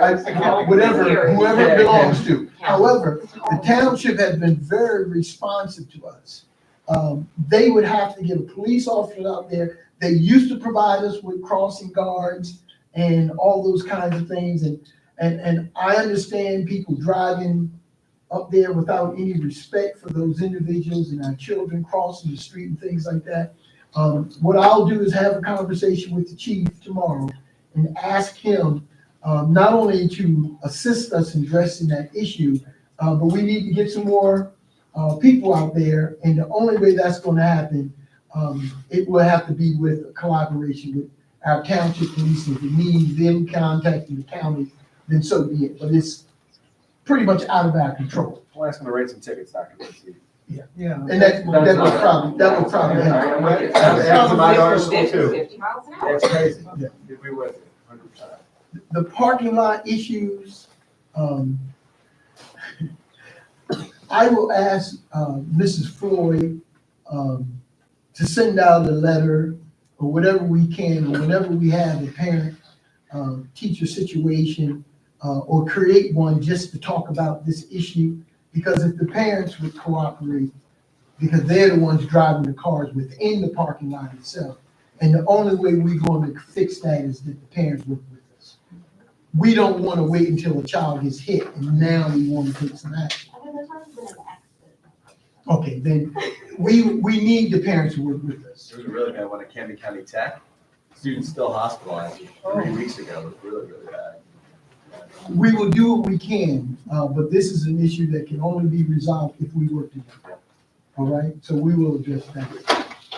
whatever, whoever it belongs to. However, the township has been very responsive to us. They would have to get a police officer out there. They used to provide us with crossing guards and all those kinds of things. And I understand people driving up there without any respect for those individuals and our children crossing the street and things like that. What I'll do is have a conversation with the chief tomorrow and ask him not only to assist us in addressing that issue, but we need to get some more people out there. And the only way that's going to happen, it will have to be with a collaboration with our township police. If it means them contacting the county, then so be it. But it's pretty much out of our control. We'll ask them to write some tickets, Dr. Garcia. Yeah. And that would probably happen. That's my daughter's school too. 50 miles an hour. That's crazy. Yeah. If we would, 100%. The parking lot issues, I will ask Mrs. Floyd to send out a letter or whatever we can, or whenever we have a parent teacher situation, or create one just to talk about this issue. Because if the parents would cooperate, because they're the ones driving the cars within the parking lot itself. And the only way we're going to fix that is that the parents work with us. We don't want to wait until a child gets hit and now we want to take some action. Okay, then we need the parents to work with us. There was a really bad one at Camden County Tech. Students still hospitalized 3 weeks ago. It was really, really bad. We will do what we can, but this is an issue that can only be resolved if we work together. All right, so we will address that.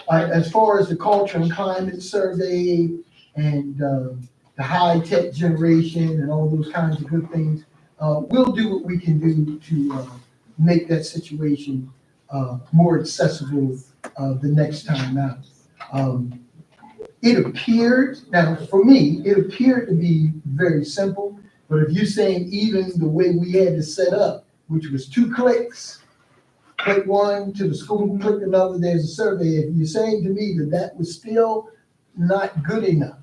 As far as the culture and climate survey and the high-tech generation and all those kinds of good things, we'll do what we can do to make that situation more accessible the next time out. It appeared, now for me, it appeared to be very simple, but if you're saying even the way we had it set up, which was 2 clicks, click one to the school, click another, there's a survey. If you're saying to me that that was still not good enough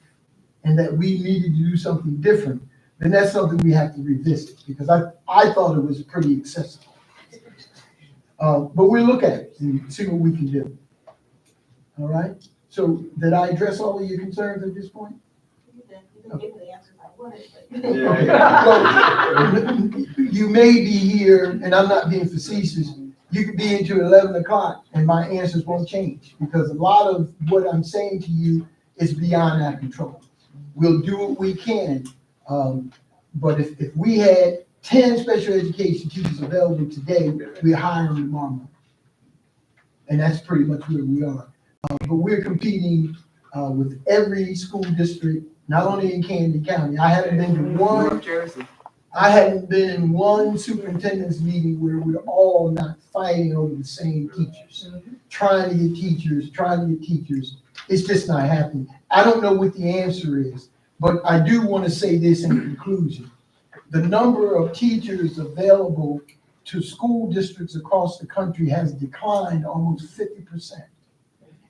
and that we needed to do something different, then that's something we have to revisit, because I thought it was pretty accessible. But we'll look at it and see what we can do. All right? So did I address all of your concerns at this point? Well, you may be here, and I'm not being facetious, you could be into 11 o'clock and my answers won't change, because a lot of what I'm saying to you is beyond our control. We'll do what we can, but if we had 10 special education teachers available today, we're hiring tomorrow. And that's pretty much where we are. But we're competing with every school district, not only in Camden County. I haven't been in one superintendent's meeting where we're all not fighting over the same teachers, trying to get teachers. It's just not happening. I don't know what the answer is, but I do want to say this in conclusion. The number of teachers available to school districts across the country has declined almost 50%.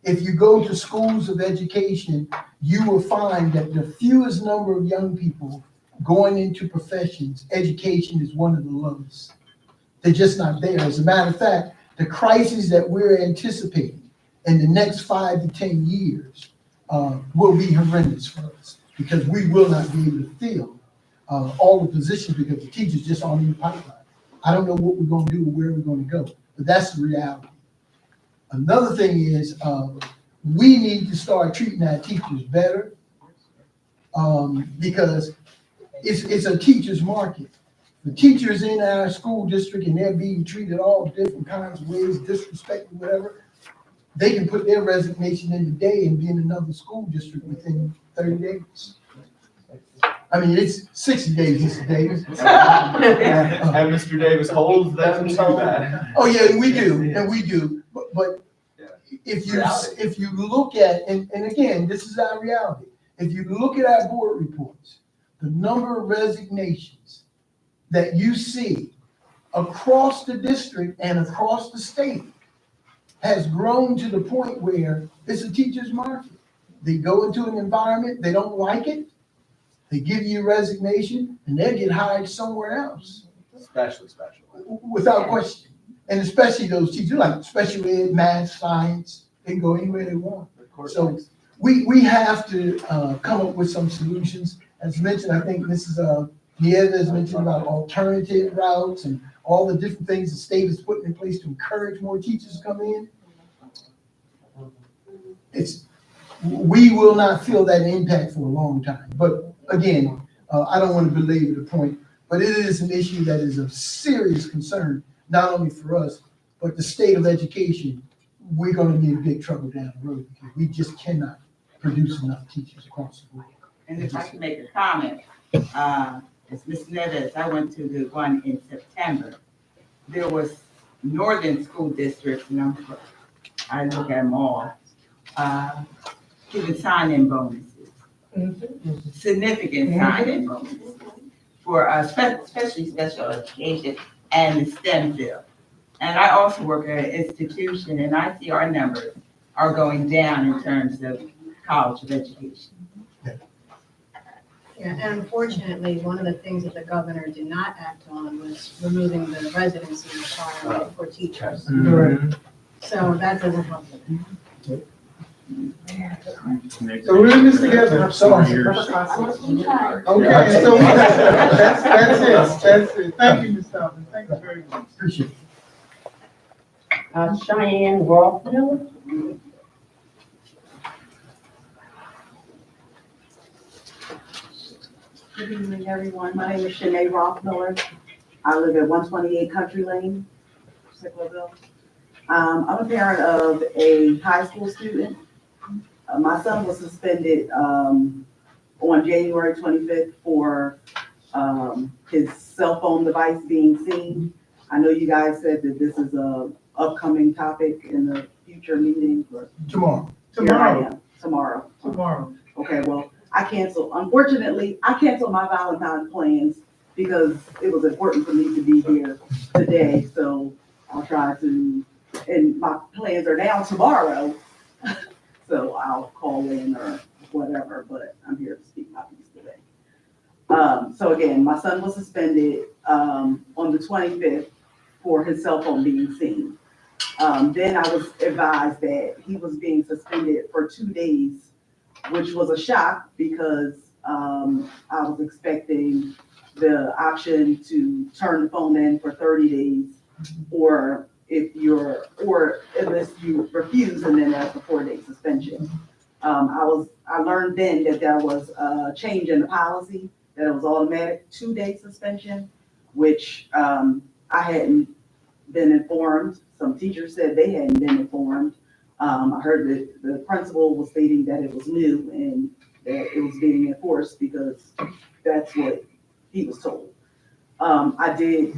If you go to schools of education, you will find that the fewest number of young people going into professions, education is one of the lowest. They're just not there. As a matter of fact, the crisis that we're anticipating in the next 5 to 10 years will be horrendous for us, because we will not be able to fill all the positions because the teachers just aren't in the pipeline. I don't know what we're going to do or where we're going to go, but that's the reality. Another thing is we need to start treating our teachers better because it's a teacher's market. The teachers in our school district, and they're being treated all different kinds of ways, disrespected, whatever, they can put their resignation in today and be in another school district within 30 days. I mean, it's 60 days, Mr. Davis. And Mr. Davis holds them to that. Oh, yeah, and we do. But if you look at, and again, this is our reality. If you look at our board reports, the number of resignations that you see across the district and across the state has grown to the point where it's a teacher's market. They go into an environment, they don't like it, they give you resignation, and they'll get hired somewhere else. Special. Without question. And especially those teachers, like special ed, math, science, they can go anywhere they want. So we have to come up with some solutions. As mentioned, I think Mrs. Nieves mentioned about alternative routes and all the different things the state is putting in place to encourage more teachers to come in. We will not feel that impact for a long time. But again, I don't want to belabor the point, but it is an issue that is of serious concern, not only for us, but the state of education. We're going to be in big trouble down the road because we just cannot produce enough teachers across the board. And if I can make a comment, as Ms. Neves, I went to the one in September. There was northern school districts, and I look at them all, giving sign-in bonuses, significant sign-in bonuses for especially special education and the STEM field. And I also work at an institution, and I see our numbers are going down in terms of college of education. Yeah, and unfortunately, one of the things that the governor did not act on was removing the residency requirement for teachers. So that doesn't help them. So we're in this together. So, okay, so that's it. Thank you, Ms. Thompson. Thank you very much. Appreciate it. Cheyenne Rothmiller. Good evening, everyone. My name is Shanae Rothmiller. I live at 128 Country Lane, Sicklerville. I'm a parent of a high school student. My son was suspended on January 25th for his cell phone device being seen. I know you guys said that this is a upcoming topic in the future meeting. Tomorrow. Tomorrow. Okay, well, unfortunately, I canceled my Valentine's plans because it was important for me to be here today. So I'll try to, and my plans are now tomorrow. So I'll call in or whatever, but I'm here to speak my piece today. So again, my son was suspended on the 25th for his cell phone being seen. Then I was advised that he was being suspended for 2 days, which was a shock because I was expecting the option to turn the phone in for 30 days, or unless you refuse, and then that's a 4-day suspension. I learned then that there was a change in the policy, that it was automatic 2-day suspension, which I hadn't been informed. Some teachers said they hadn't been informed. I heard that the principal was stating that it was new and that it was being enforced because that's what he was told. I did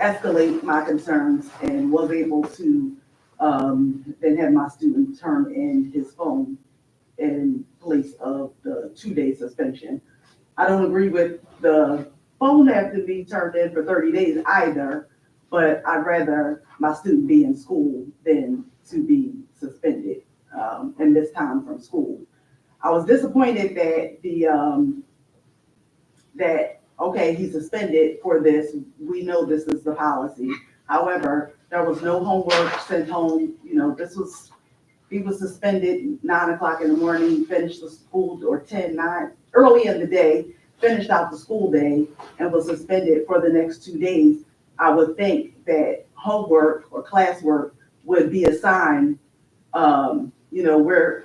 escalate my concerns and was able to then have my student turn in his phone in place of the 2-day suspension. I don't agree with the phone have to be turned in for 30 days either, but I'd rather my student be in school than to be suspended and miss time from school. I was disappointed that okay, he's suspended for this. We know this is the policy. However, there was no homework sent home. You know, he was suspended 9 o'clock in the morning, finished the school, or 9, early in the day, finished out the school day and was suspended for the next 2 days. I would think that homework or classwork would be assigned. We're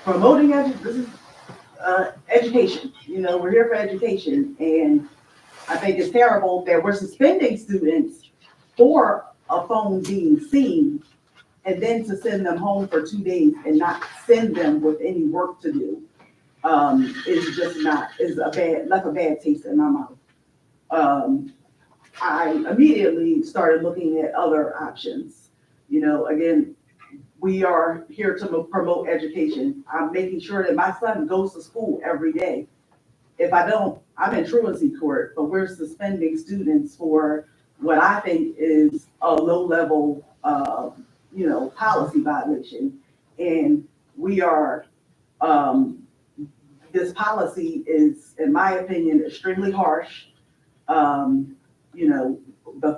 promoting education. We're here for education, and I think it's terrible that we're suspending students for a phone being seen, and then to send them home for 2 days and not send them with any work to do left a bad taste in my mouth. I immediately started looking at other options. Again, we are here to promote education. I'm making sure that my son goes to school every day. If I don't, I'm in truancy court, but we're suspending students for what I think is a low-level, policy violation. And we are, this policy is, in my opinion, extremely harsh. The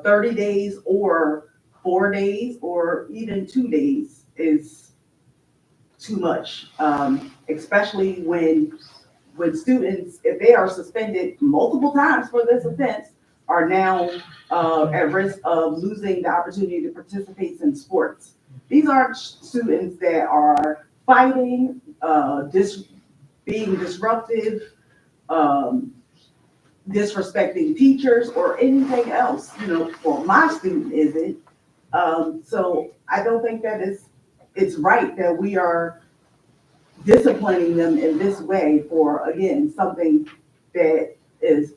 30 days or 4 days or even 2 days is too much, especially when students, if they are suspended multiple times for this offense, are now at risk of losing the opportunity to participate in sports. These aren't students that are fighting, being disruptive, disrespecting teachers or anything else, well, my student isn't. So I don't think that it's right that we are disciplining them in this way for, again, something that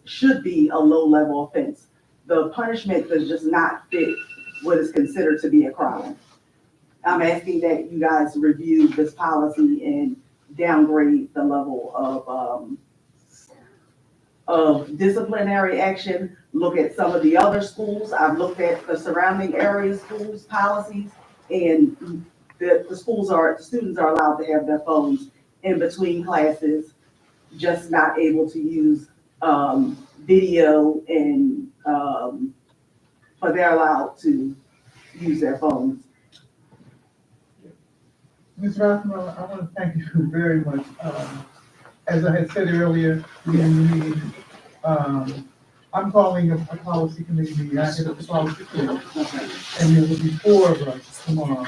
should be a low-level offense. The punishment does just not fit what is considered to be a crime. I'm asking that you guys review this policy and downgrade the level of disciplinary action. Look at some of the other schools. I've looked at the surrounding area schools' policies, and the students are allowed to have their phones in between classes, just not able to use video, and but they're allowed to use their phones. Ms. Rothmiller, I want to thank you very much. As I had said earlier in the meeting, I'm calling a policy committee meeting. I head up the policy committee, and there will be 4 of us tomorrow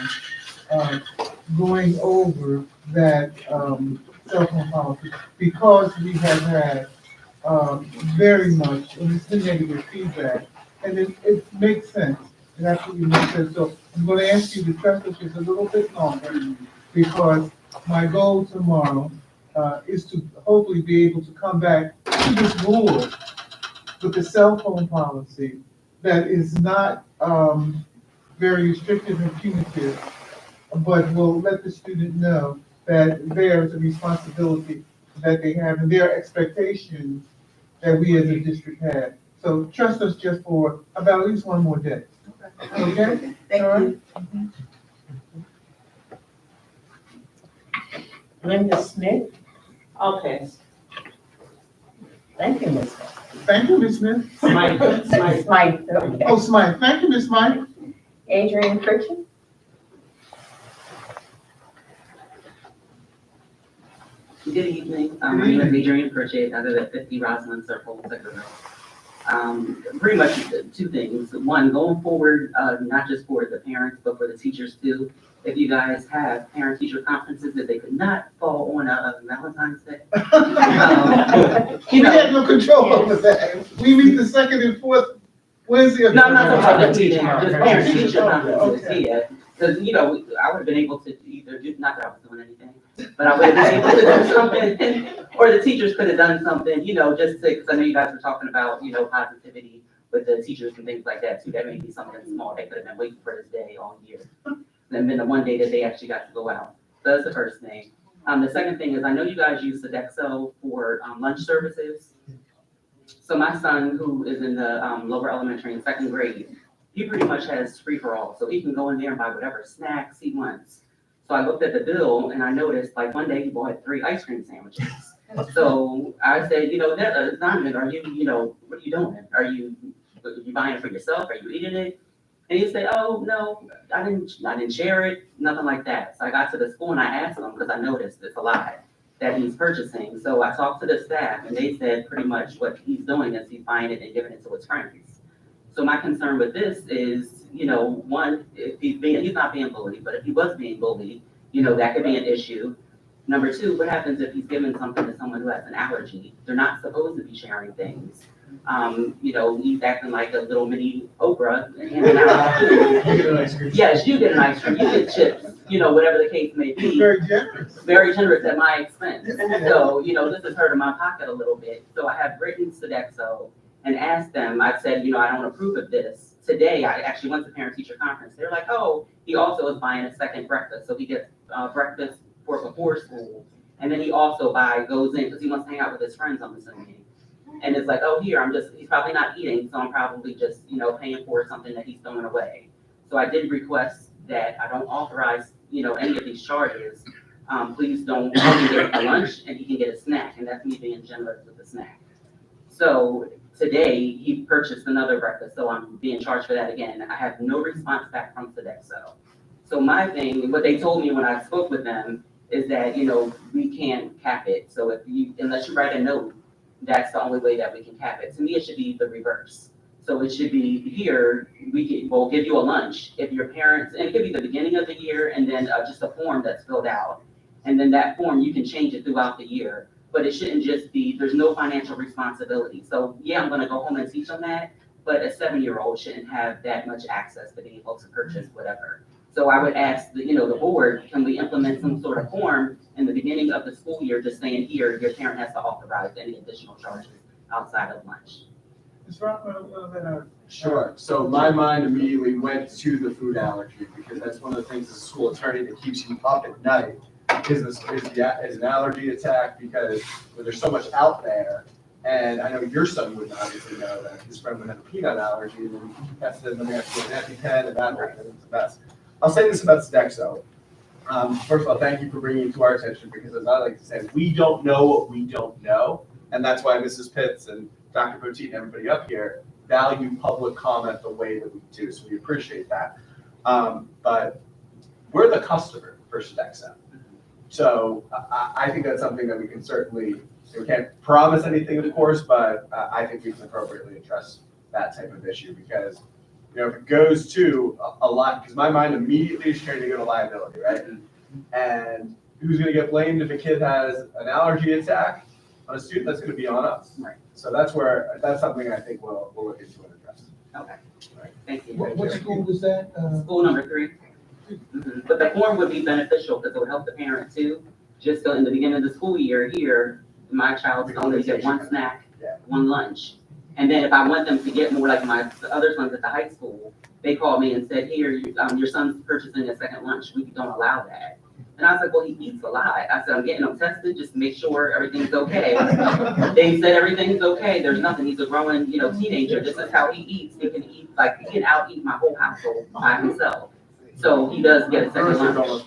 going over that cell phone policy, because we have had very much, and it's been negative feedback, and it makes sense. It absolutely makes sense. So I'm going to ask you to trust us just a little bit longer, because my goal tomorrow is to hopefully be able to come back to this board with a cell phone policy that is not very restrictive and punitive, but will let the student know that there's a responsibility that they have and their expectations that we as a district have. So trust us just for about at least 1 more day. Okay? Thank you. Linda Smith. Okay. Thank you, Ms. Smith. Thank you, Ms. Smith. Smythe. Okay. Oh, Smythe. Thank you, Ms. Smythe. Adrian Pritchett. Good evening. My name is Adrian Pritchett. I live at 50 Roslyn Circle, Secretary. Pretty much 2 things. One, going forward, not just for the parents, but for the teachers too. If you guys have parent-teacher conferences that they could not fall on a Valentine's Day. We have no control over that. We meet the 2nd and 4th Wednesday. No, I'm not talking about the meeting, just parent-teacher conferences, yeah. Because, I would have been able to either do, not that I was doing anything, but I would have been able to do something, or the teachers could have done something, just to, because I know you guys were talking about, positivity with the teachers and things like that too. That may be something small. They could have been waiting for this day all year. And then the one day that they actually got to go out. So that's the first thing. The second thing is, I know you guys use Sodexo for lunch services. So my son, who is in the lower elementary and 2nd grade, he pretty much has free for all. So he can go in there and buy whatever snacks he wants. So I looked at the bill and I noticed, like, one day he bought 3 ice cream sandwiches. So I said, Donovan, are you, what are you doing? Are you buying it for yourself? Are you eating it? And he said, oh, no, I didn't share it, nothing like that. So I got to the school and I asked him, because I noticed it's a lot that he's purchasing. So I talked to the staff and they said pretty much what he's doing is he's buying it and giving it to his friends. So my concern with this is, one, if he's not being bullied, but if he was being bullied, that could be an issue. Number 2, what happens if he's giving something to someone who has an allergy? They're not supposed to be sharing things. He's acting like a little mini Oprah. Yes, you get an ice cream, you get chips, whatever the case may be. Very generous. Very generous at my expense. So, this is hurting my pocket a little bit. So I have written Sodexo and asked them, I said, I don't approve of this today, I actually went to parent-teacher conference. They're like, oh, he also is buying a second breakfast. So he gets breakfast for before school. And then he also goes in because he wants to hang out with his friends on the Sunday. And it's like, oh, here, he's probably not eating, so I'm probably just, paying for something that he's throwing away. So I did request that I don't authorize, any of these charges. Please don't, he can get a lunch and he can get a snack, and that's me being generous with the snack. So today, he purchased another breakfast, so I'm being charged for that again. I have no response back from Sodexo. So my thing, what they told me when I spoke with them is that, we can't cap it. So unless you write a note, that's the only way that we can cap it. To me, it should be the reverse. So it should be here, we'll give you a lunch if your parents, and it could be the beginning of the year and then just a form that's filled out. And then that form, you can change it throughout the year. But it shouldn't just be, there's no financial responsibility. So yeah, I'm gonna go home and teach them that, but a 7-year-old shouldn't have that much access to be able to purchase whatever. So I would ask the board, can we implement some sort of form in the beginning of the school year, just saying here, your parent has to authorize any additional charges outside of lunch? Ms. Rockman, a little bit of. Sure. So my mind immediately went to the food allergy because that's one of the things as a school attorney that keeps you up at night is an allergy attack because there's so much out there. And I know your son wouldn't obviously know that his friend would have a peanut allergy and then he tested and then we have to get an EpiPen and that and it's a mess. I'll say this about Sodexo. First of all, thank you for bringing it to our attention because as I like to say, we don't know what we don't know. And that's why Mrs. Pitts and Dr. Poteet and everybody up here value public comment the way that we do. So we appreciate that. But we're the customer for Sodexo. So I think that's something that we can certainly, we can't promise anything, of course, but I think we can appropriately address that type of issue because, if it goes to a lot, because my mind immediately is trying to go to liability, right? And who's going to get blamed if a kid has an allergy attack on a student? That's going to be on us. Right. So that's something I think we'll look into and address. Okay. Right. Thank you. What school was that? School number 3. But the form would be beneficial because it would help the parent too. Just so in the beginning of the school year here, my child's only get one snack, one lunch. And then if I want them to get more, like my other sons at the high school, they called me and said, here, your son's purchasing a second lunch. We don't allow that. And I was like, well, he eats a lot. I said, I'm getting him tested just to make sure everything's okay. They said everything's okay. There's nothing. He's a growing, teenager. This is how he eats. He can out-eat my whole household by himself. So he does get a second lunch.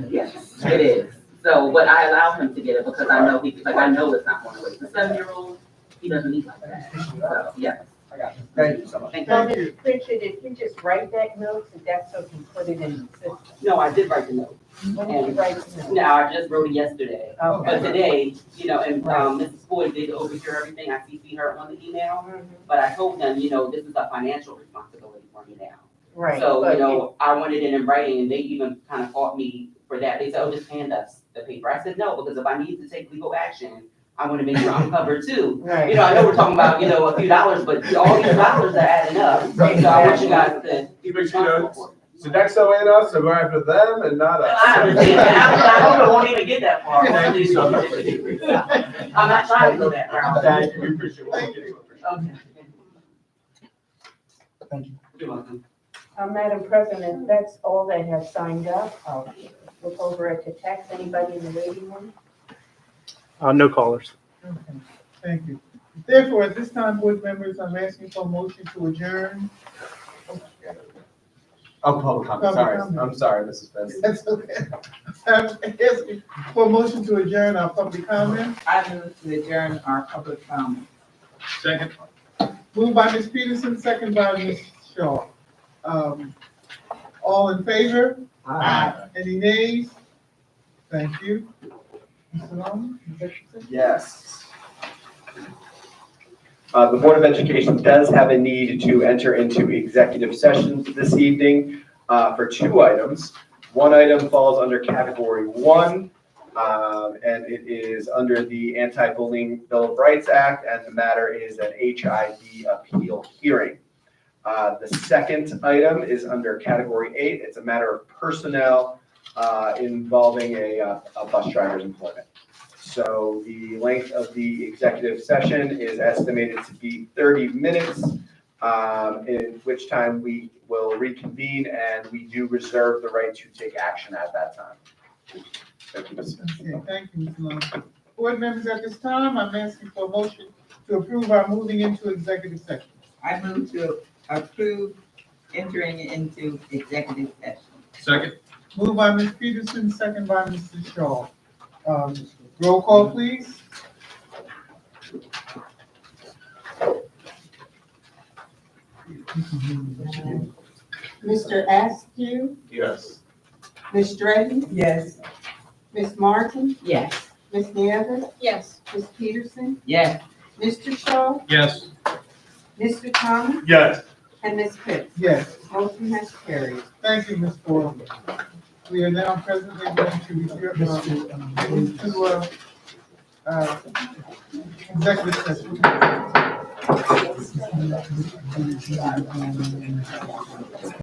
Yes, it is. So, but I allow him to get it because I know I know it's not going to waste. The 7-year-old, he doesn't eat like that. So, yes. I got you. Thank you so much. Thank So, you. Ms. Pritchard, if you just write that note, Sodexo can put it in the system. No, I did write the note. When did you write the note? No, I just wrote it yesterday. Okay. But today, and Mrs. Boyd did overhear everything. I CC'd her on the email. But I told them, this is a financial responsibility for me now. Right. So, I wanted it in writing and they even kind of fought me for that. They said, oh, just hand us the paper. I said, no, because if I need to take legal action, I want to make sure I'm covered too. Right. I know we're talking about, a few dollars, but all these dollars are adding up. So I want you guys to be responsible for it. Sodexo ain't us, so we're after them and not us. I understand. I hope it won't even get that far. Thank you so much. I'm not trying to go that route. Thank you, we appreciate it. Okay. Thank you. You're welcome. Madam President, that's all that have signed up. I'll look over at the text. Anybody in the waiting room? No callers. Okay, thank you. Therefore, at this time, board members, I'm asking for a motion to adjourn. Oh, public comment, sorry. I'm sorry, Mrs. Pitts. That's okay. I'm asking for a motion to adjourn our public comment. I move to adjourn our public comment. Second. Moved by Ms. Peterson, second by Ms. Shaw. All in favor? Aye. Any nays? Thank you. Mr. Long, executive? Yes. The Board of Education does have a need to enter into executive sessions this evening for 2 items. One item falls under category 1, and it is under the Anti-Bullying Bill of Rights Act, and the matter is an HIV appeal hearing. The second item is under category 8. It's a matter of personnel involving a bus driver's employment. So the length of the executive session is estimated to be 30 minutes. in which time we will reconvene and we do reserve the right to take action at that time. Thank you, Ms. Okay, thank you, Mr. Long. Board members, at this time, I'm asking for a motion to approve our moving into executive session. I move to approve entering into executive session. Second. Moved by Ms. Peterson, second by Mr. Shaw. Roll call, please. Mr. Askew, Yes. Ms. Stratton, Yes. Ms. Martin, Yes. Ms. Neville, Yes. Ms. Peterson, Yes. Mr. Shaw, Yes. Mr. Thomas, Yes. and Ms. Pitts. Yes, Motion has carried. thank you, Ms. Ford. We are now presently going to move to, executive session.